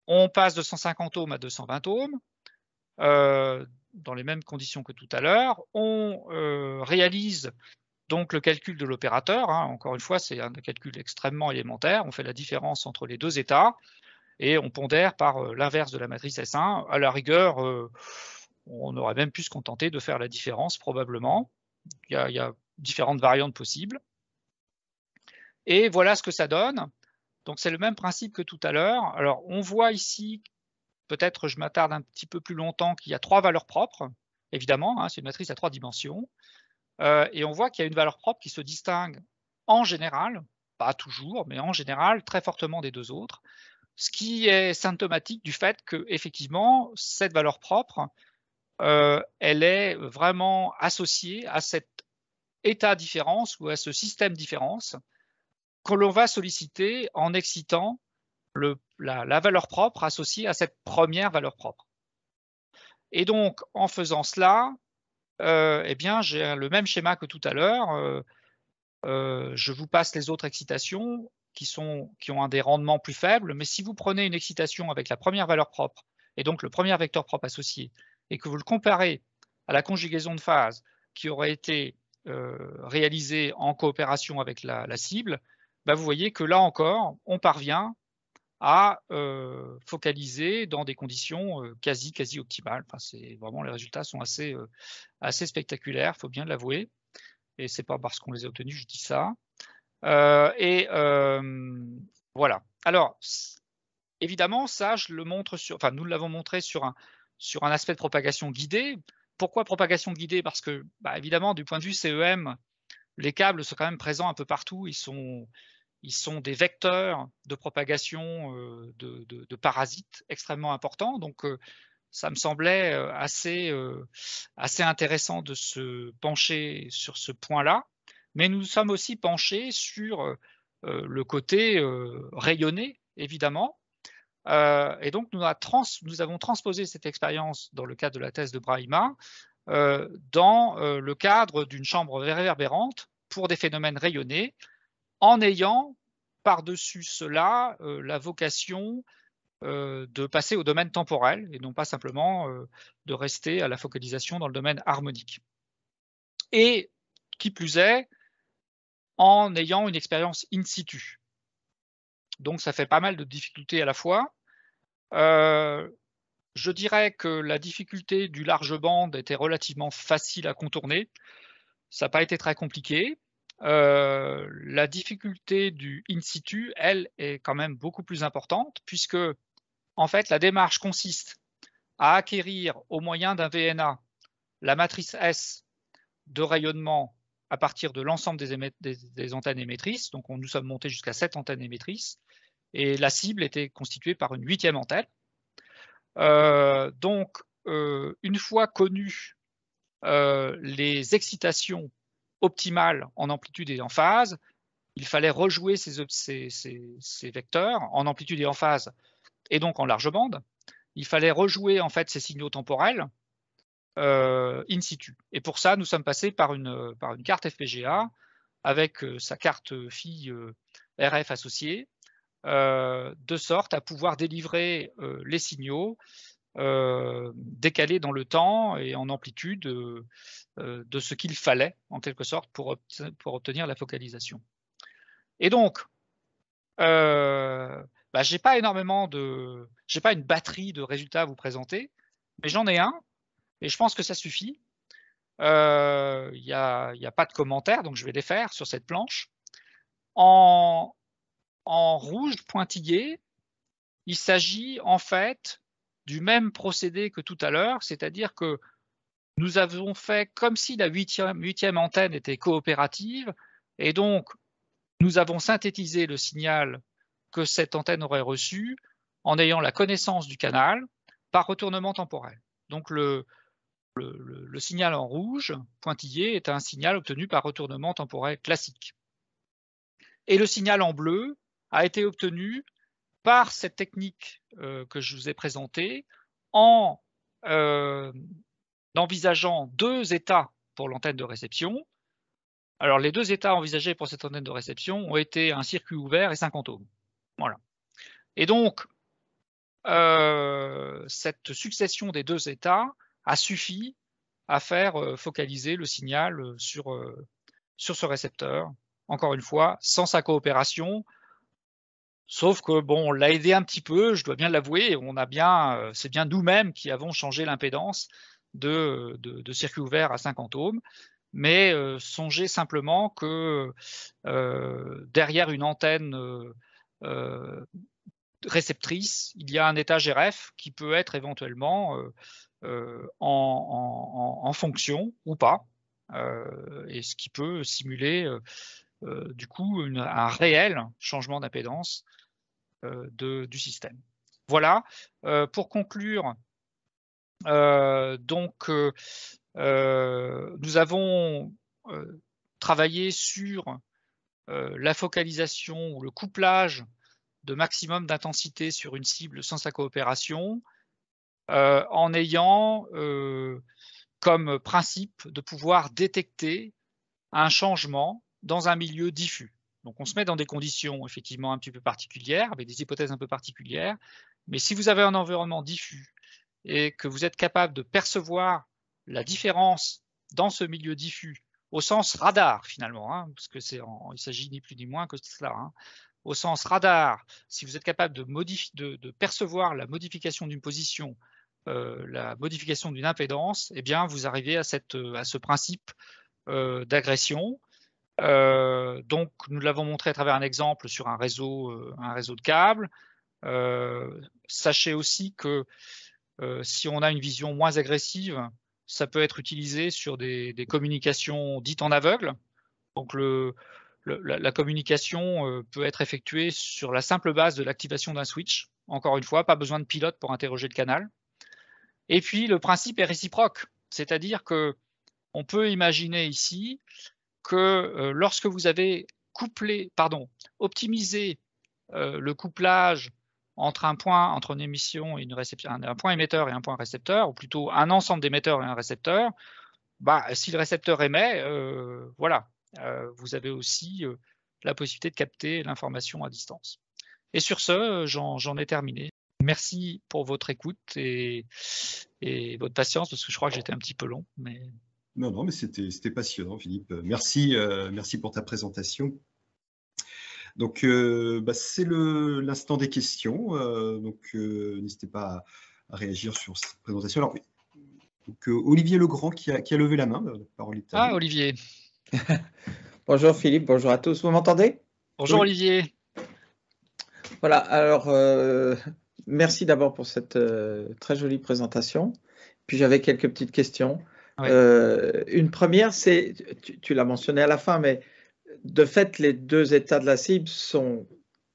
C: On passe de 150 ohms à 220 ohms, dans les mêmes conditions que tout à l'heure. On réalise donc le calcul de l'opérateur. Encore une fois, c'est un calcul extrêmement élémentaire. On fait la différence entre les 2 états et on pondère par l'inverse de la matrice S1. À la rigueur, on aurait même pu se contenter de faire la différence, probablement. Il y a différentes variantes possibles. Et voilà ce que ça donne. Donc c'est le même principe que tout à l'heure. Alors on voit ici, peut-être je m'attarde un petit peu plus longtemps, qu'il y a 3 valeurs propres, évidemment, c'est une matrice à 3 dimensions. Et on voit qu'il y a une valeur propre qui se distingue en général, pas toujours, mais en général très fortement des 2 autres, ce qui est symptomatique du fait que effectivement cette valeur propre, elle est vraiment associée à cet état différence ou à ce système différence que l'on va solliciter en excitant la valeur propre associée à cette première valeur propre. Et donc, en faisant cela, eh bien, j'ai le même schéma que tout à l'heure. Je vous passe les autres excitations qui ont des rendements plus faibles, mais si vous prenez une excitation avec la première valeur propre, et donc le premier vecteur propre associé, et que vous le comparez à la conjugaison de phase qui aurait été réalisée en coopération avec la cible, vous voyez que là encore, on parvient à focaliser dans des conditions quasi optimales. C'est vraiment, les résultats sont assez spectaculaires, il faut bien l'avouer. Et c'est pas parce qu'on les a obtenus, je dis ça. Voilà. Alors, évidemment, ça, nous l'avons montré sur un aspect de propagation guidée. Pourquoi propagation guidée? Parce que, évidemment, du point de vue CEM, les câbles sont quand même présents un peu partout. Ils sont des vecteurs de propagation de parasites extrêmement importants. Donc, ça me semblait assez intéressant de se pencher sur ce point-là. Mais nous sommes aussi penchés sur le côté rayonné, évidemment. Et donc, nous avons transposé cette expérience dans le cadre de la thèse de Brahima dans le cadre d'une chambre réverbérante pour des phénomènes rayonnés, en ayant par-dessus cela la vocation de passer au domaine temporel et non pas simplement de rester à la focalisation dans le domaine harmonique. Et qui plus est, en ayant une expérience in situ. Donc ça fait pas mal de difficultés à la fois. Je dirais que la difficulté du large bande était relativement facile à contourner. Ça n'a pas été très compliqué. La difficulté du in situ, elle, est quand même beaucoup plus importante, puisque en fait, la démarche consiste à acquérir au moyen d'un VNA la matrice S de rayonnement à partir de l'ensemble des antennes émettrices. Donc, nous sommes montés jusqu'à 7 antennes émettrices. Et la cible était constituée par une 8e antenne. Donc, une fois connues les excitations optimales en amplitude et en phase, il fallait rejouer ces vecteurs en amplitude et en phase, et donc en large bande. Il fallait rejouer en fait ces signaux temporels in situ. Et pour ça, nous sommes passés par une carte FPGA avec sa carte fille RF associée, de sorte à pouvoir délivrer les signaux décalés dans le temps et en amplitude de ce qu'il fallait, en quelque sorte, pour obtenir la focalisation. Et donc, j'ai pas une batterie de résultats à vous présenter, mais j'en ai un, et je pense que ça suffit. Il n'y a pas de commentaires, donc je vais les faire sur cette planche. En rouge pointillé, il s'agit en fait du même procédé que tout à l'heure, c'est-à-dire que nous avons fait comme si la 8e antenne était coopérative, et donc nous avons synthétisé le signal que cette antenne aurait reçu en ayant la connaissance du canal par retournement temporel. Donc le signal en rouge pointillé est un signal obtenu par retournement temporel classique. Et le signal en bleu a été obtenu par cette technique que je vous ai présentée en envisageant 2 états pour l'antenne de réception. Alors, les 2 états envisagés pour cette antenne de réception ont été un circuit ouvert et 50 ohms. Voilà. Et donc, cette succession des 2 états a suffi à faire focaliser le signal sur ce récepteur. Encore une fois, sans sa coopération, sauf que bon, on l'a aidé un petit peu, je dois bien l'avouer, c'est bien nous-mêmes qui avons changé l'impédance de circuit ouvert à 50 ohms. Mais songez simplement que derrière une antenne réceptrice, il y a un étage RF qui peut être éventuellement en fonction ou pas, et ce qui peut simuler du coup un réel changement d'impédance du système. Voilà, pour conclure, donc nous avons travaillé sur la focalisation ou le couplage de maximum d'intensité sur une cible sans sa coopération, en ayant comme principe de pouvoir détecter un changement dans un milieu diffus. Donc on se met dans des conditions effectivement un petit peu particulières, avec des hypothèses un peu particulières, mais si vous avez un environnement diffus et que vous êtes capable de percevoir la différence dans ce milieu diffus, au sens radar finalement, hein, parce que il s'agit ni plus ni moins que de cela, hein, au sens radar, si vous êtes capable de percevoir la modification d'une position, la modification d'une impédance, eh bien vous arrivez à ce principe d'agression. Donc, nous l'avons montré à travers un exemple sur un réseau de câbles. Sachez aussi que si on a une vision moins agressive, ça peut être utilisé sur des communications dites en aveugle. Donc, la communication peut être effectuée sur la simple base de l'activation d'un switch. Encore une fois, pas besoin de pilote pour interroger le canal. Et puis, le principe est réciproque, c'est-à-dire que on peut imaginer ici que lorsque vous avez optimisé le couplage entre une émission et une réception, un point émetteur et un point récepteur, ou plutôt un ensemble d'émetteurs et un récepteur, si le récepteur émet, voilà, vous avez aussi la possibilité de capter l'information à distance. Et sur ce, j'en ai terminé. Merci pour votre écoute et votre patience, parce que je crois que j'étais un petit peu long. Mais...
B: Non, mais c'était passionnant, Philippe. Merci pour ta présentation. Donc, c'est l'instant des questions. Donc, n'hésitez pas à réagir sur cette présentation. Alors, donc, Olivier Legrand qui a levé la main. La parole est à vous.
C: Olivier.
E: Bonjour Philippe, bonjour à tous. Vous m'entendez?
C: Bonjour oui. Olivier.
E: Voilà, alors merci d'abord pour cette très jolie présentation. Puis j'avais quelques petites questions. Oui. Une première, c'est, tu l'as mentionné à la fin, mais de fait, les deux états de la cible sont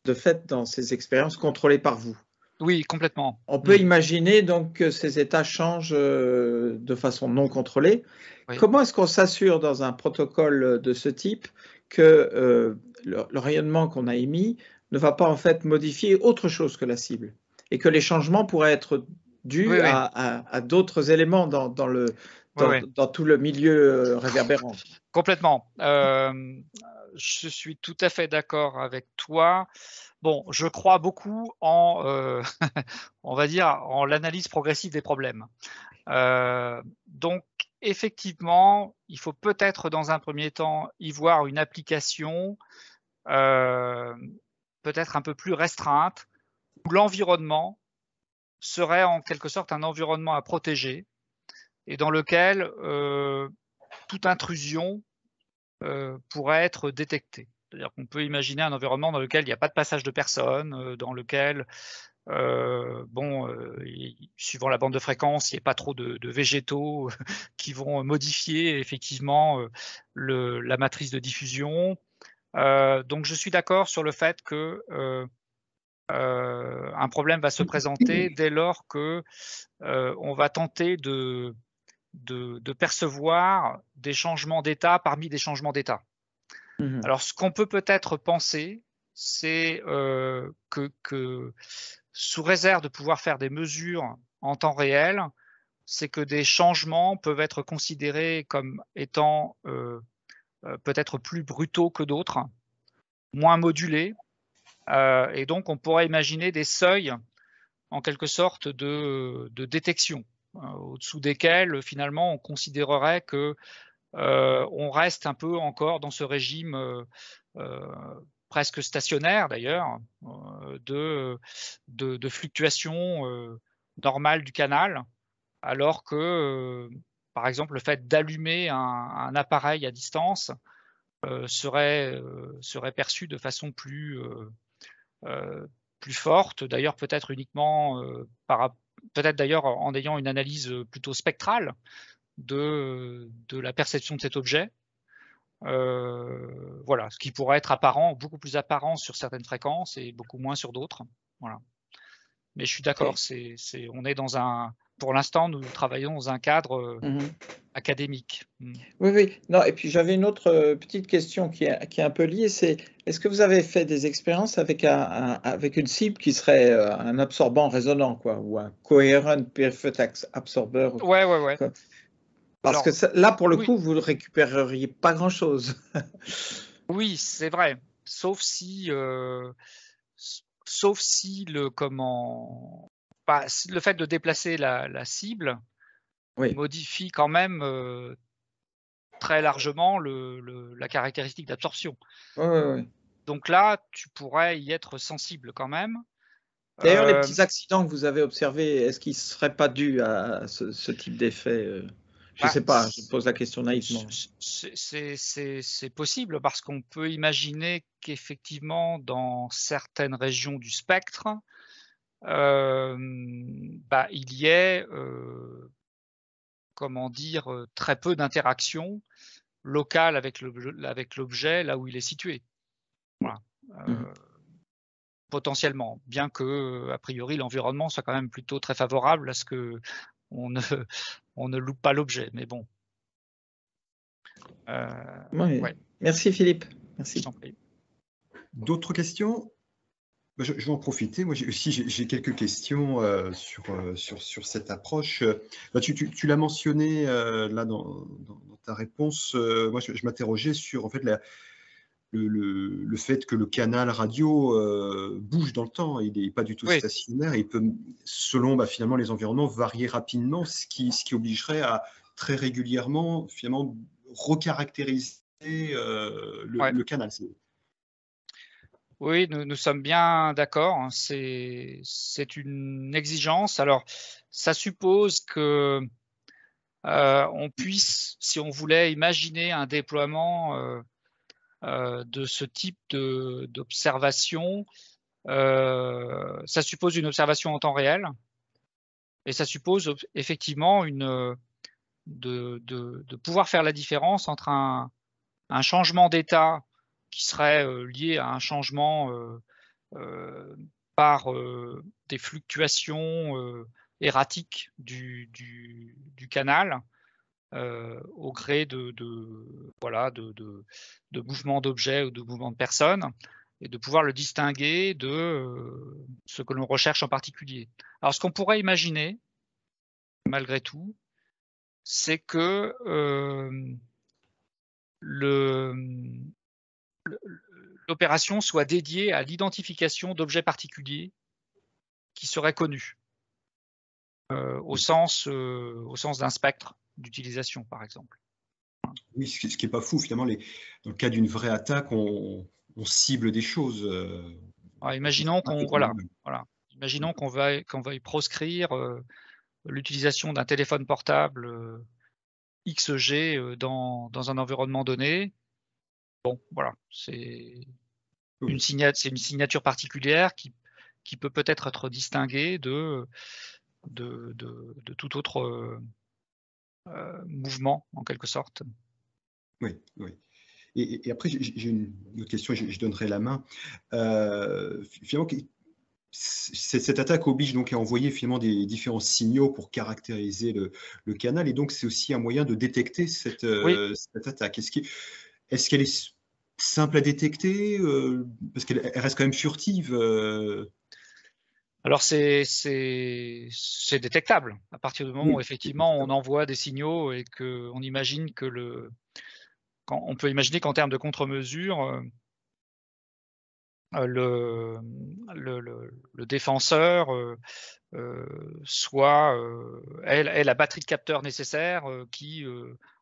E: de fait dans ces expériences contrôlés par vous.
C: Oui, complètement.
E: On peut imaginer donc que ces états changent de façon non contrôlée. Oui. Comment est-ce qu'on s'assure dans un protocole de ce type que le rayonnement qu'on a émis ne va pas en fait modifier autre chose que la cible et que les changements pourraient être dus à d'autres éléments dans tout le milieu réverbérant?
C: Complètement. Je suis tout à fait d'accord avec toi. Bon, je crois beaucoup en, on va dire, en l'analyse progressive des problèmes. Donc, effectivement, il faut peut-être dans un premier temps y voir une application peut-être un peu plus restreinte, où l'environnement serait en quelque sorte un environnement à protéger et dans lequel toute intrusion pourrait être détectée. C'est-à-dire qu'on peut imaginer un environnement dans lequel il n'y a pas de passage de personnes, dans lequel, suivant la bande de fréquence, il n'y a pas trop de végétaux qui vont modifier effectivement la matrice de diffusion. Donc je suis d'accord sur le fait que un problème va se présenter dès lors que on va tenter de percevoir des changements d'état parmi des changements d'état. Alors, ce qu'on peut peut-être penser, c'est que sous réserve de pouvoir faire des mesures en temps réel, c'est que des changements peuvent être considérés comme étant peut-être plus brutaux que d'autres, moins modulés, et donc on pourrait imaginer des seuils, en quelque sorte, de détection, au-dessous desquels, finalement, on considérerait que on reste un peu encore dans ce régime presque stationnaire d'ailleurs de fluctuation normale du canal, alors que par exemple le fait d'allumer un appareil à distance serait perçu de façon plus forte, d'ailleurs peut-être uniquement peut-être d'ailleurs en ayant une analyse plutôt spectrale de la perception de cet objet. Voilà, ce qui pourrait être beaucoup plus apparent sur certaines fréquences et beaucoup moins sur d'autres. Voilà. Mais je suis d'accord, on est pour l'instant, nous travaillons dans un cadre académique.
E: Oui. Non, et puis j'avais une autre petite question qui est un peu liée, c'est est-ce que vous avez fait des expériences avec une cible qui serait un absorbant résonant, quoi, ou un coherent perfect absorber?
C: Ouais.
E: Parce que là, pour le coup, vous ne récupéreriez pas grand-chose.
C: Oui, c'est vrai. Sauf si le fait de déplacer la cible modifie quand même très largement la caractéristique d'absorption.
E: Oui.
C: Donc là, tu pourrais y être sensible quand même.
E: D'ailleurs, les petits accidents que vous avez observés, est-ce qu'ils ne seraient pas dus à ce type d'effet Je ne sais pas, je pose la question naïvement.
C: C'est possible parce qu'on peut imaginer qu'effectivement, dans certaines régions du spectre, il y ait, comment dire, très peu d'interaction locale avec l'objet là où il est situé. Voilà. Potentiellement, bien que, a priori, l'environnement soit quand même plutôt très favorable à ce que on ne loupe pas l'objet, mais bon.
E: Oui. Ouais. Merci Philippe. Merci.
B: D'autres questions? Je vais en profiter. Moi aussi, j'ai quelques questions sur cette approche. Tu l'as mentionné là dans ta réponse. Moi, je m'interrogeais sur en fait le fait que le canal radio bouge dans le temps. Il n'est pas du tout stationnaire. Et il peut, selon finalement les environnements, varier rapidement, ce qui obligerait à très régulièrement finalement recaractériser le canal.
C: Oui, nous sommes bien d'accord. C'est une exigence. Alors, ça suppose que on puisse, si on voulait imaginer un déploiement de ce type d'observation, ça suppose une observation en temps réel et ça suppose effectivement de pouvoir faire la différence entre un changement d'état qui serait lié à un changement par des fluctuations erratiques du canal au gré de mouvements d'objets ou de mouvements de personnes, et de pouvoir le distinguer de ce que l'on recherche en particulier. Alors, ce qu'on pourrait imaginer, malgré tout, c'est que l'opération soit dédiée à l'identification d'objets particuliers qui seraient connus au sens d'un spectre d'utilisation, par exemple.
B: Oui, ce qui n'est pas fou, finalement, dans le cas d'une vraie attaque, on cible des choses.
C: Alors, imaginons qu'on veuille proscrire l'utilisation d'un téléphone portable XG dans un environnement donné. Bon, voilà, c'est une signature particulière qui peut peut-être être distinguée de tout autre mouvement, en quelque sorte.
B: Oui, oui. Et après, j'ai une autre question, je donnerai la main. Finalement, cette attaque oblige donc à envoyer finalement des différents signaux pour caractériser le canal, et donc c'est aussi un moyen de détecter cette attaque. Est-ce qu'elle est simple à détecter parce qu'elle reste quand même furtive
C: Alors c'est détectable à partir du moment où effectivement on envoie des signaux et qu'on imagine que on peut imaginer qu'en termes de contre-mesure, le défenseur ait la batterie de capteurs nécessaire qui,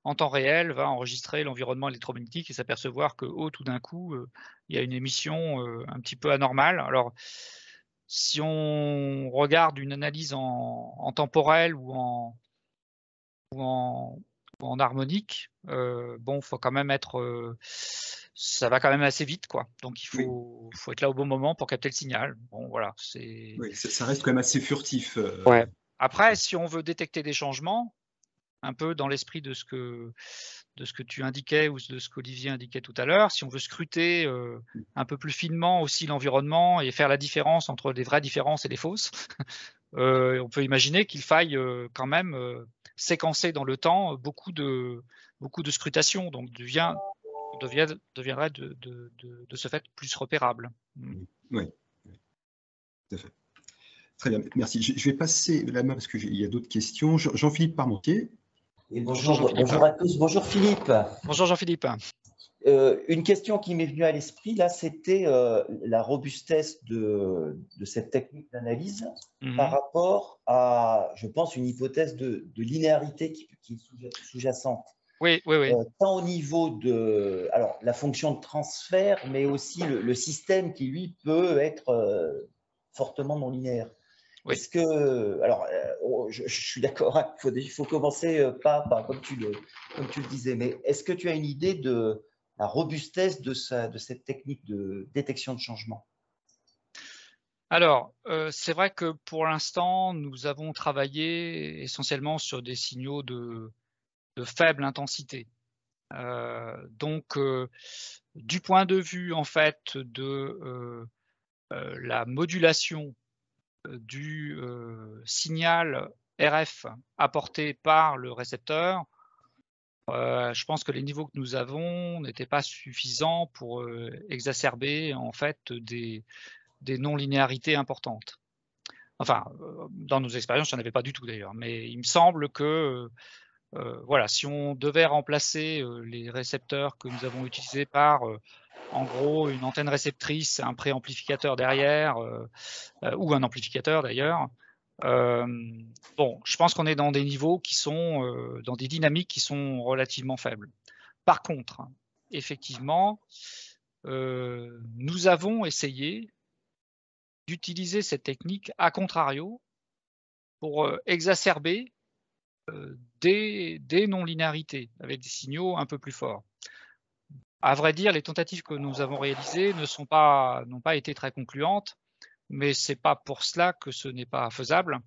C: en temps réel, va enregistrer l'environnement électromagnétique et s'apercevoir que tout d'un coup, il y a une émission un petit peu anormale. Alors, si on regarde une analyse en temporel ou en harmonique, bon, faut quand même être, ça va quand même assez vite, quoi. Donc il faut être là au bon moment pour capter le signal. Bon, voilà, c'est.
B: Oui, ça reste quand même assez furtif.
C: Ouais. Après, si on veut détecter des changements, un peu dans l'esprit de ce que tu indiquais ou de ce qu'Olivier indiquait tout à l'heure, si on veut scruter un peu plus finement aussi l'environnement et faire la différence entre des vraies différences et des fausses, on peut imaginer qu'il faille quand même séquencer dans le temps beaucoup de scrutations, donc deviendrait de ce fait plus repérable.
B: Oui, tout à fait. Très bien, merci. Je vais passer la main parce qu'il y a d'autres questions. Jean-Philippe Parmentier.
F: Et bonjour à tous. Bonjour Philippe.
C: Bonjour Jean-Philippe.
F: Une question qui m'est venue à l'esprit, là, c'était la robustesse de cette technique d'analyse par rapport à, je pense, une hypothèse de linéarité qui est sous-jacente.
C: Oui.
F: Tant au niveau de la fonction de transfert, mais aussi le système qui, lui, peut être fortement non linéaire.
C: Oui.
F: Est-ce que, alors, je suis d'accord, hein, il faut commencer pas comme tu le disais, mais est-ce que tu as une idée de la robustesse de cette technique de détection de changement?
C: Alors, c'est vrai que pour l'instant, nous avons travaillé essentiellement sur des signaux de faible intensité. Donc, du point de vue en fait de la modulation du signal RF apporté par le récepteur, je pense que les niveaux que nous avons n'étaient pas suffisants pour exacerber en fait des non-linéarités importantes. Enfin, dans nos expériences, il n'y en avait pas du tout d'ailleurs, mais il me semble que voilà, si on devait remplacer les récepteurs que nous avons utilisés par en gros une antenne réceptrice, un préamplificateur derrière, ou un amplificateur d'ailleurs, bon, je pense qu'on est dans des niveaux qui sont dans des dynamiques qui sont relativement faibles. Par contre, effectivement, nous avons essayé d'utiliser cette technique à contrario pour exacerber des non-linéarités avec des signaux un peu plus forts. À vrai dire, les tentatives que nous avons réalisées n'ont pas été très concluantes, mais c'est pas pour cela que ce n'est pas faisable.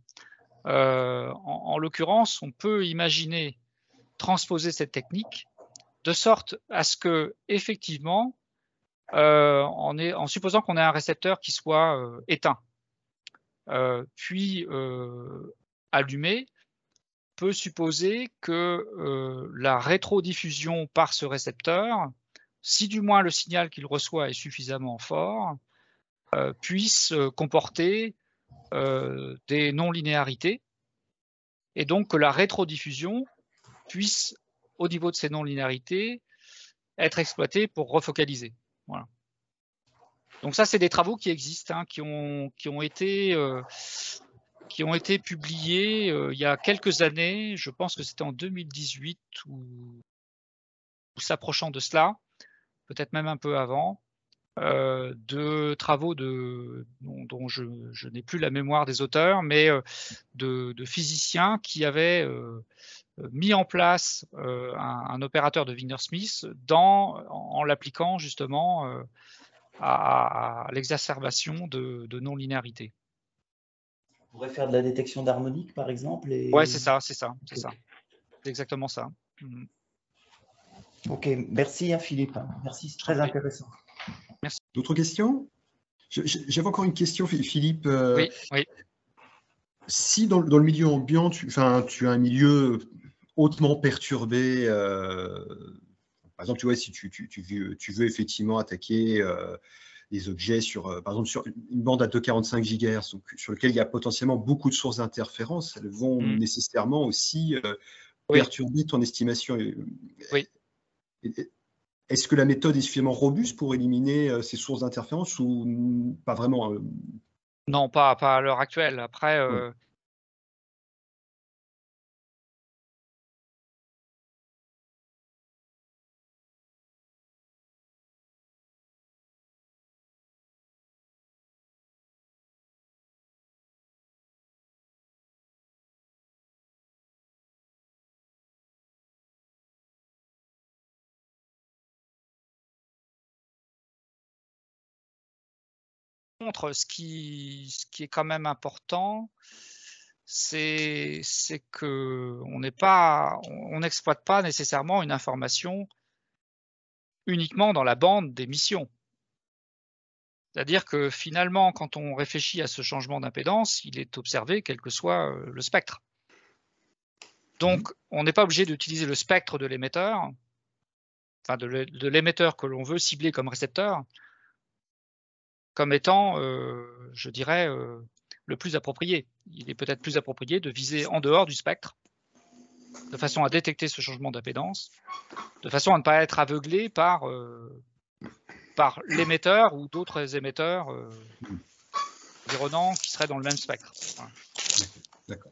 C: En l'occurrence, on peut imaginer transposer cette technique de sorte à ce que, effectivement, en supposant qu'on ait un récepteur qui soit éteint, puis allumé, peut supposer que la rétrodiffusion par ce récepteur, si du moins le signal qu'il reçoit est suffisamment fort, puisse comporter des non-linéarités, et donc que la rétrodiffusion puisse, au niveau de ces non-linéarités, être exploitée pour refocaliser. Voilà. Donc ça, c'est des travaux qui existent, hein, qui ont été publiés il y a quelques années, je pense que c'était en 2018 ou s'approchant de cela, peut-être même un peu avant, de travaux dont je n'ai plus la mémoire des auteurs, mais de physiciens qui avaient mis en place un opérateur de Wiener-Smith en l'appliquant justement à l'exacerbation de non-linéarité.
F: On pourrait faire de la détection d'harmonique, par exemple.
C: Ouais, c'est ça. C'est exactement ça.
F: Ok, merci hein, Philippe. Merci, c'est très intéressant.
C: Merci.
B: D'autres questions? J'avais encore une question, Philippe.
C: Oui.
B: Si dans le milieu ambiant, tu as un milieu hautement perturbé, par exemple, tu vois, si tu veux effectivement attaquer des objets par exemple, sur une bande à 2,45 GHz, donc, sur lequel il y a potentiellement beaucoup de sources d'interférences, elles vont nécessairement aussi perturber ton estimation.
C: Oui.
B: Est-ce que la méthode est suffisamment robuste pour éliminer ces sources d'interférences ou pas vraiment?
C: Non, pas à l'heure actuelle. Après,
B: ouais.
C: Ce qui est quand même important, c'est que on n'exploite pas nécessairement une information uniquement dans la bande d'émission. C'est-à-dire que finalement, quand on réfléchit à ce changement d'impédance, il est observé quel que soit le spectre. Donc, on n'est pas obligé d'utiliser le spectre de l'émetteur, enfin de l'émetteur que l'on veut cibler comme récepteur, comme étant, je dirais, le plus approprié. Il est peut-être plus approprié de viser en dehors du spectre, de façon à détecter ce changement d'impédance, de façon à ne pas être aveuglé par l'émetteur ou d'autres émetteurs environnants qui seraient dans le même spectre. Voilà.
B: D'accord.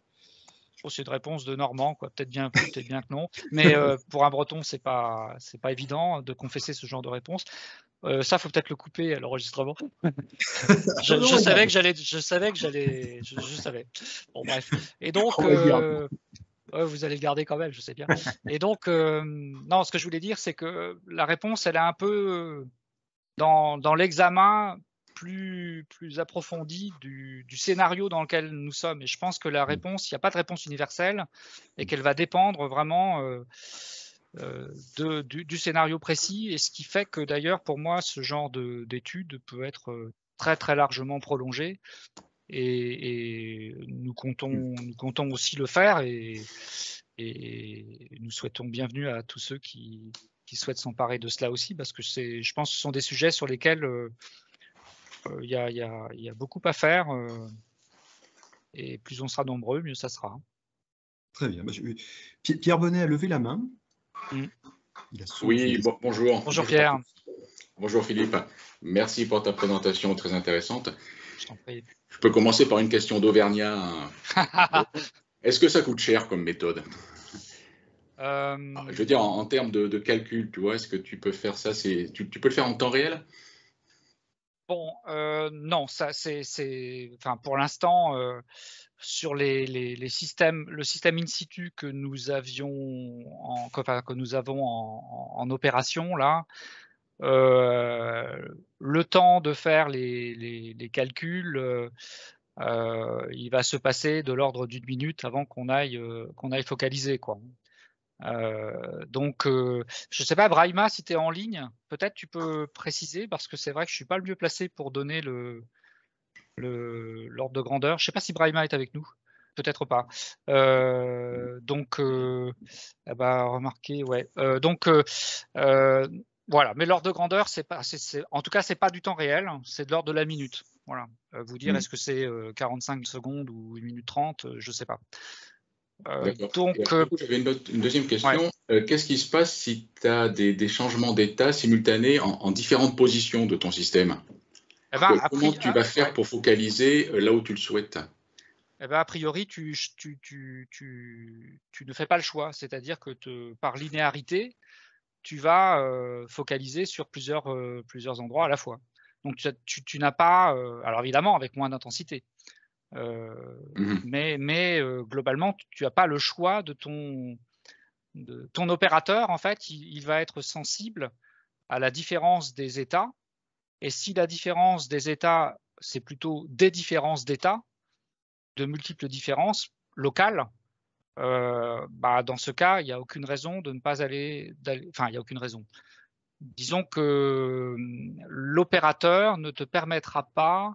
C: Je pense que c'est une réponse de Normand, quoi. Peut-être bien que non, mais pour un Breton, c'est pas évident de confesser ce genre de réponse. Ça, faut peut-être le couper à l'enregistrement. je savais que j'allais. Bon, bref. Et donc, vous allez le garder quand même, je sais bien. Et donc, non, ce que je voulais dire, c'est que la réponse, elle est un peu dans l'examen plus approfondi du scénario dans lequel nous sommes. Et je pense que la réponse, il n'y a pas de réponse universelle et qu'elle va dépendre vraiment du scénario précis. Et ce qui fait que d'ailleurs, pour moi, ce genre d'étude peut être très très largement prolongé. Et nous comptons aussi le faire et nous souhaitons bienvenue à tous ceux qui souhaitent s'emparer de cela aussi, parce que je pense que ce sont des sujets sur lesquels il y a beaucoup à faire, et plus on sera nombreux, mieux ça sera.
B: Très bien. Pierre Bonnet a levé la main.
G: Oui, bonjour.
C: Bonjour Pierre.
G: Bonjour Philippe. Merci pour ta présentation très intéressante.
C: Je t'en prie.
G: Je peux commencer par une question d'Auvergnat. Est-ce que ça coûte cher comme méthode? Je veux dire, en termes de calcul, tu vois, est-ce que tu peux faire ça? Tu peux le faire en temps réel?
C: Bon, non, ça enfin, pour l'instant, sur les systèmes, le système in situ que nous avons en opération là, le temps de faire les calculs, il va se passer de l'ordre d'une minute avant qu'on aille focaliser, quoi. Donc, je ne sais pas, Brahima, si tu es en ligne, peut-être tu peux préciser, parce que c'est vrai que je ne suis pas le mieux placé pour donner l'ordre de grandeur. Je ne sais pas si Brahima est avec nous, peut-être pas. Donc, remarquez, ouais. Voilà, mais l'ordre de grandeur, en tout cas, c'est pas du temps réel, c'est de l'ordre de la minute. Voilà. Vous dire, est-ce que c'est 45 secondes ou 1 minute 30, je ne sais pas.
G: Donc, j'avais une deuxième question. Ouais. Qu'est-ce qui se passe si tu as des changements d'état simultanés en différentes positions de ton système? Comment tu vas faire pour focaliser là où tu le souhaites?
C: A priori, tu ne fais pas le choix. C'est-à-dire que par linéarité, tu vas focaliser sur plusieurs endroits à la fois. Donc, tu n'as pas, alors évidemment avec moins d'intensité, mais globalement, tu n'as pas le choix de ton opérateur. En fait, il va être sensible à la différence des états. Et si la différence des états, c'est plutôt des différences d'états, de multiples différences locales, dans ce cas, il n'y a aucune raison de ne pas enfin, il n'y a aucune raison. Disons que l'opérateur ne te permettra pas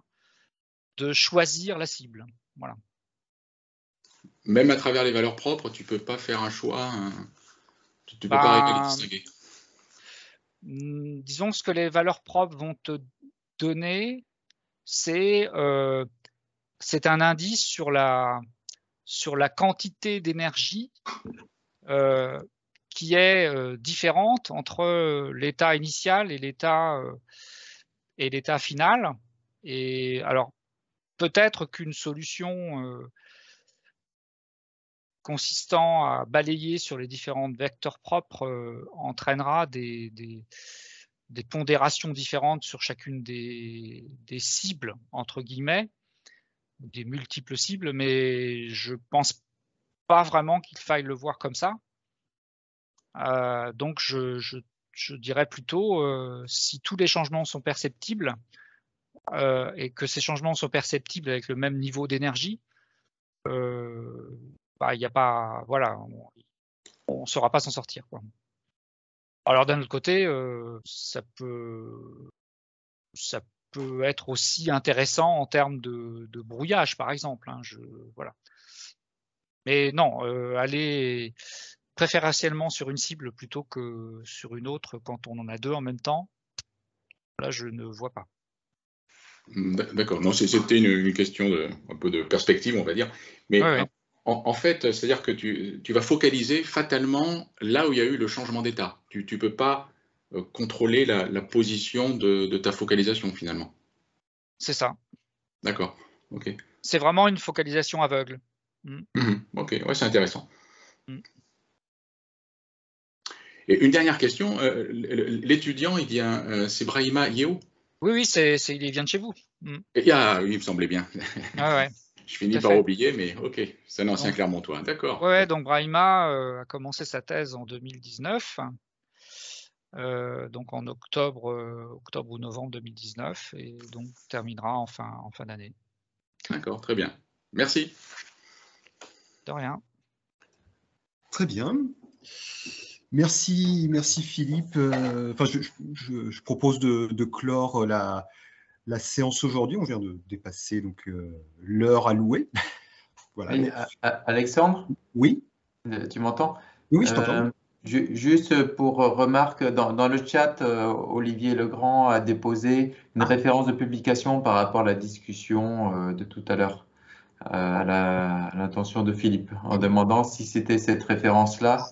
C: de choisir la cible. Voilà.
G: Même à travers les valeurs propres, tu ne peux pas faire un choix, tu ne peux pas régler les distinguer.
C: Disons ce que les valeurs propres vont te donner, c'est un indice sur la quantité d'énergie qui est différente entre l'état initial et l'état final. Et alors, peut-être qu'une solution consistant à balayer sur les différents vecteurs propres entraînera des pondérations différentes sur chacune des cibles, entre guillemets, des multiples cibles, mais je pense pas vraiment qu'il faille le voir comme ça. Donc, je dirais plutôt, si tous les changements sont perceptibles et que ces changements sont perceptibles avec le même niveau d'énergie, il n'y a pas, voilà, on ne saura pas s'en sortir, quoi. Alors d'un autre côté, ça peut être aussi intéressant en termes de brouillage, par exemple. Hein, voilà. Mais non, aller préférentiellement sur une cible plutôt que sur une autre quand on en a deux en même temps, là, je ne vois pas.
G: D'accord. Non, c'était une question un peu de perspective, on va dire. Mais ouais. En fait, c'est-à-dire que tu vas focaliser fatalement là où il y a eu le changement d'état. Tu ne peux pas contrôler la position de ta focalisation, finalement.
C: C'est ça.
G: D'accord. Ok.
C: C'est vraiment une focalisation aveugle.
G: Ok, ouais, c'est intéressant. Et une dernière question, l'étudiant, il vient, c'est Brahima Yeo?
C: Oui, il vient de chez vous.
G: Ah, oui, il me semblait bien.
C: Ouais.
G: Je finis par oublier, mais ok, c'est un ancien Clermontois, d'accord.
C: Ouais, donc Brahima a commencé sa thèse en 2019, donc en octobre ou novembre 2019, et donc terminera en fin d'année.
G: D'accord, très bien. Merci.
C: De rien.
B: Très bien. Merci Philippe. Enfin, je propose de clore la séance aujourd'hui. On vient de dépasser donc l'heure allouée. Voilà.
H: Oui, Alexandre?
B: Oui.
H: Tu m'entends?
B: Oui, je t'entends.
H: Juste pour remarque, dans le chat, Olivier Legrand a déposé une référence de publication par rapport à la discussion de tout à l'heure, à l'intention de Philippe, en demandant si c'était cette référence-là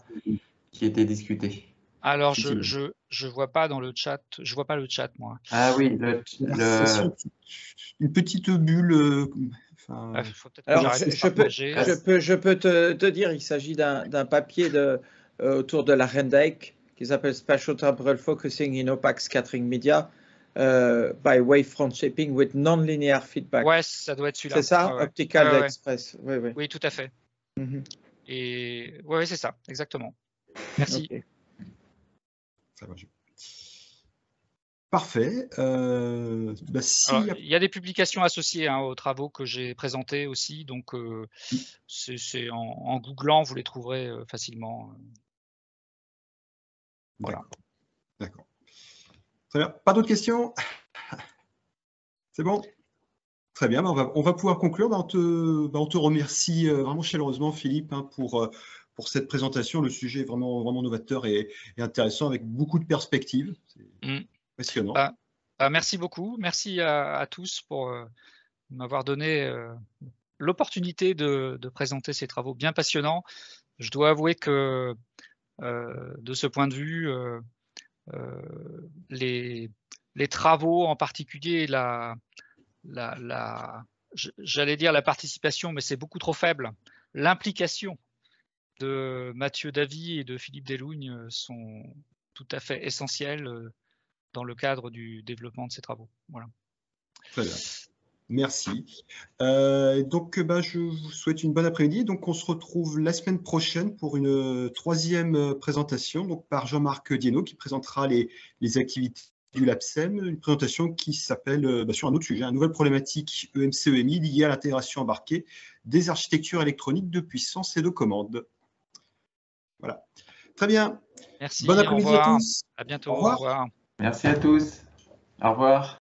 H: qui était discutée.
C: Alors, je vois pas dans le chat, je vois pas le chat, moi.
H: Ah oui,
B: une petite bulle.
E: Alors, je peux te dire, il s'agit d'un papier autour de la Rendeik qui s'appelle Spatial Temporal Focusing in Opaque Scattering Media by Wavefront Shaping with Non-Linear Feedback.
C: Ouais, ça doit être celui-là.
E: C'est ça, Optical Express.
C: Oui, tout à fait. Et ouais, c'est ça, exactement. Merci.
B: Okay. Ça va. Parfait.
C: Il y a des publications associées aux travaux que j'ai présentés aussi, donc c'est en googlant, vous les trouverez facilement. Voilà.
B: D'accord. Très bien. Pas d'autres questions? C'est bon? Très bien. On va pouvoir conclure. On te remercie vraiment chaleureusement, Philippe, pour cette présentation. Le sujet est vraiment novateur et intéressant, avec beaucoup de perspectives. C'est passionnant.
C: Merci beaucoup. Merci à tous pour m'avoir donné l'opportunité de présenter ces travaux bien passionnants. Je dois avouer que de ce point de vue, les travaux, en particulier j'allais dire la participation, mais c'est beaucoup trop faible. L'implication de Mathieu Davy et de Philippe Delougne sont tout à fait essentielles dans le cadre du développement de ces travaux. Voilà.
B: Très bien. Merci. Donc, je vous souhaite une bonne après-midi. Donc, on se retrouve la semaine prochaine pour une troisième présentation, donc par Jean-Marc Dienot, qui présentera les activités du LabSEM, une présentation qui s'appelle sur un autre sujet, une nouvelle problématique EMC-EMI liée à l'intégration embarquée des architectures électroniques de puissance et de commande. Voilà. Très bien.
C: Merci.
B: Bon après-midi à tous.
C: À bientôt.
B: Au revoir.
C: Au revoir.
H: Merci à tous. Au revoir.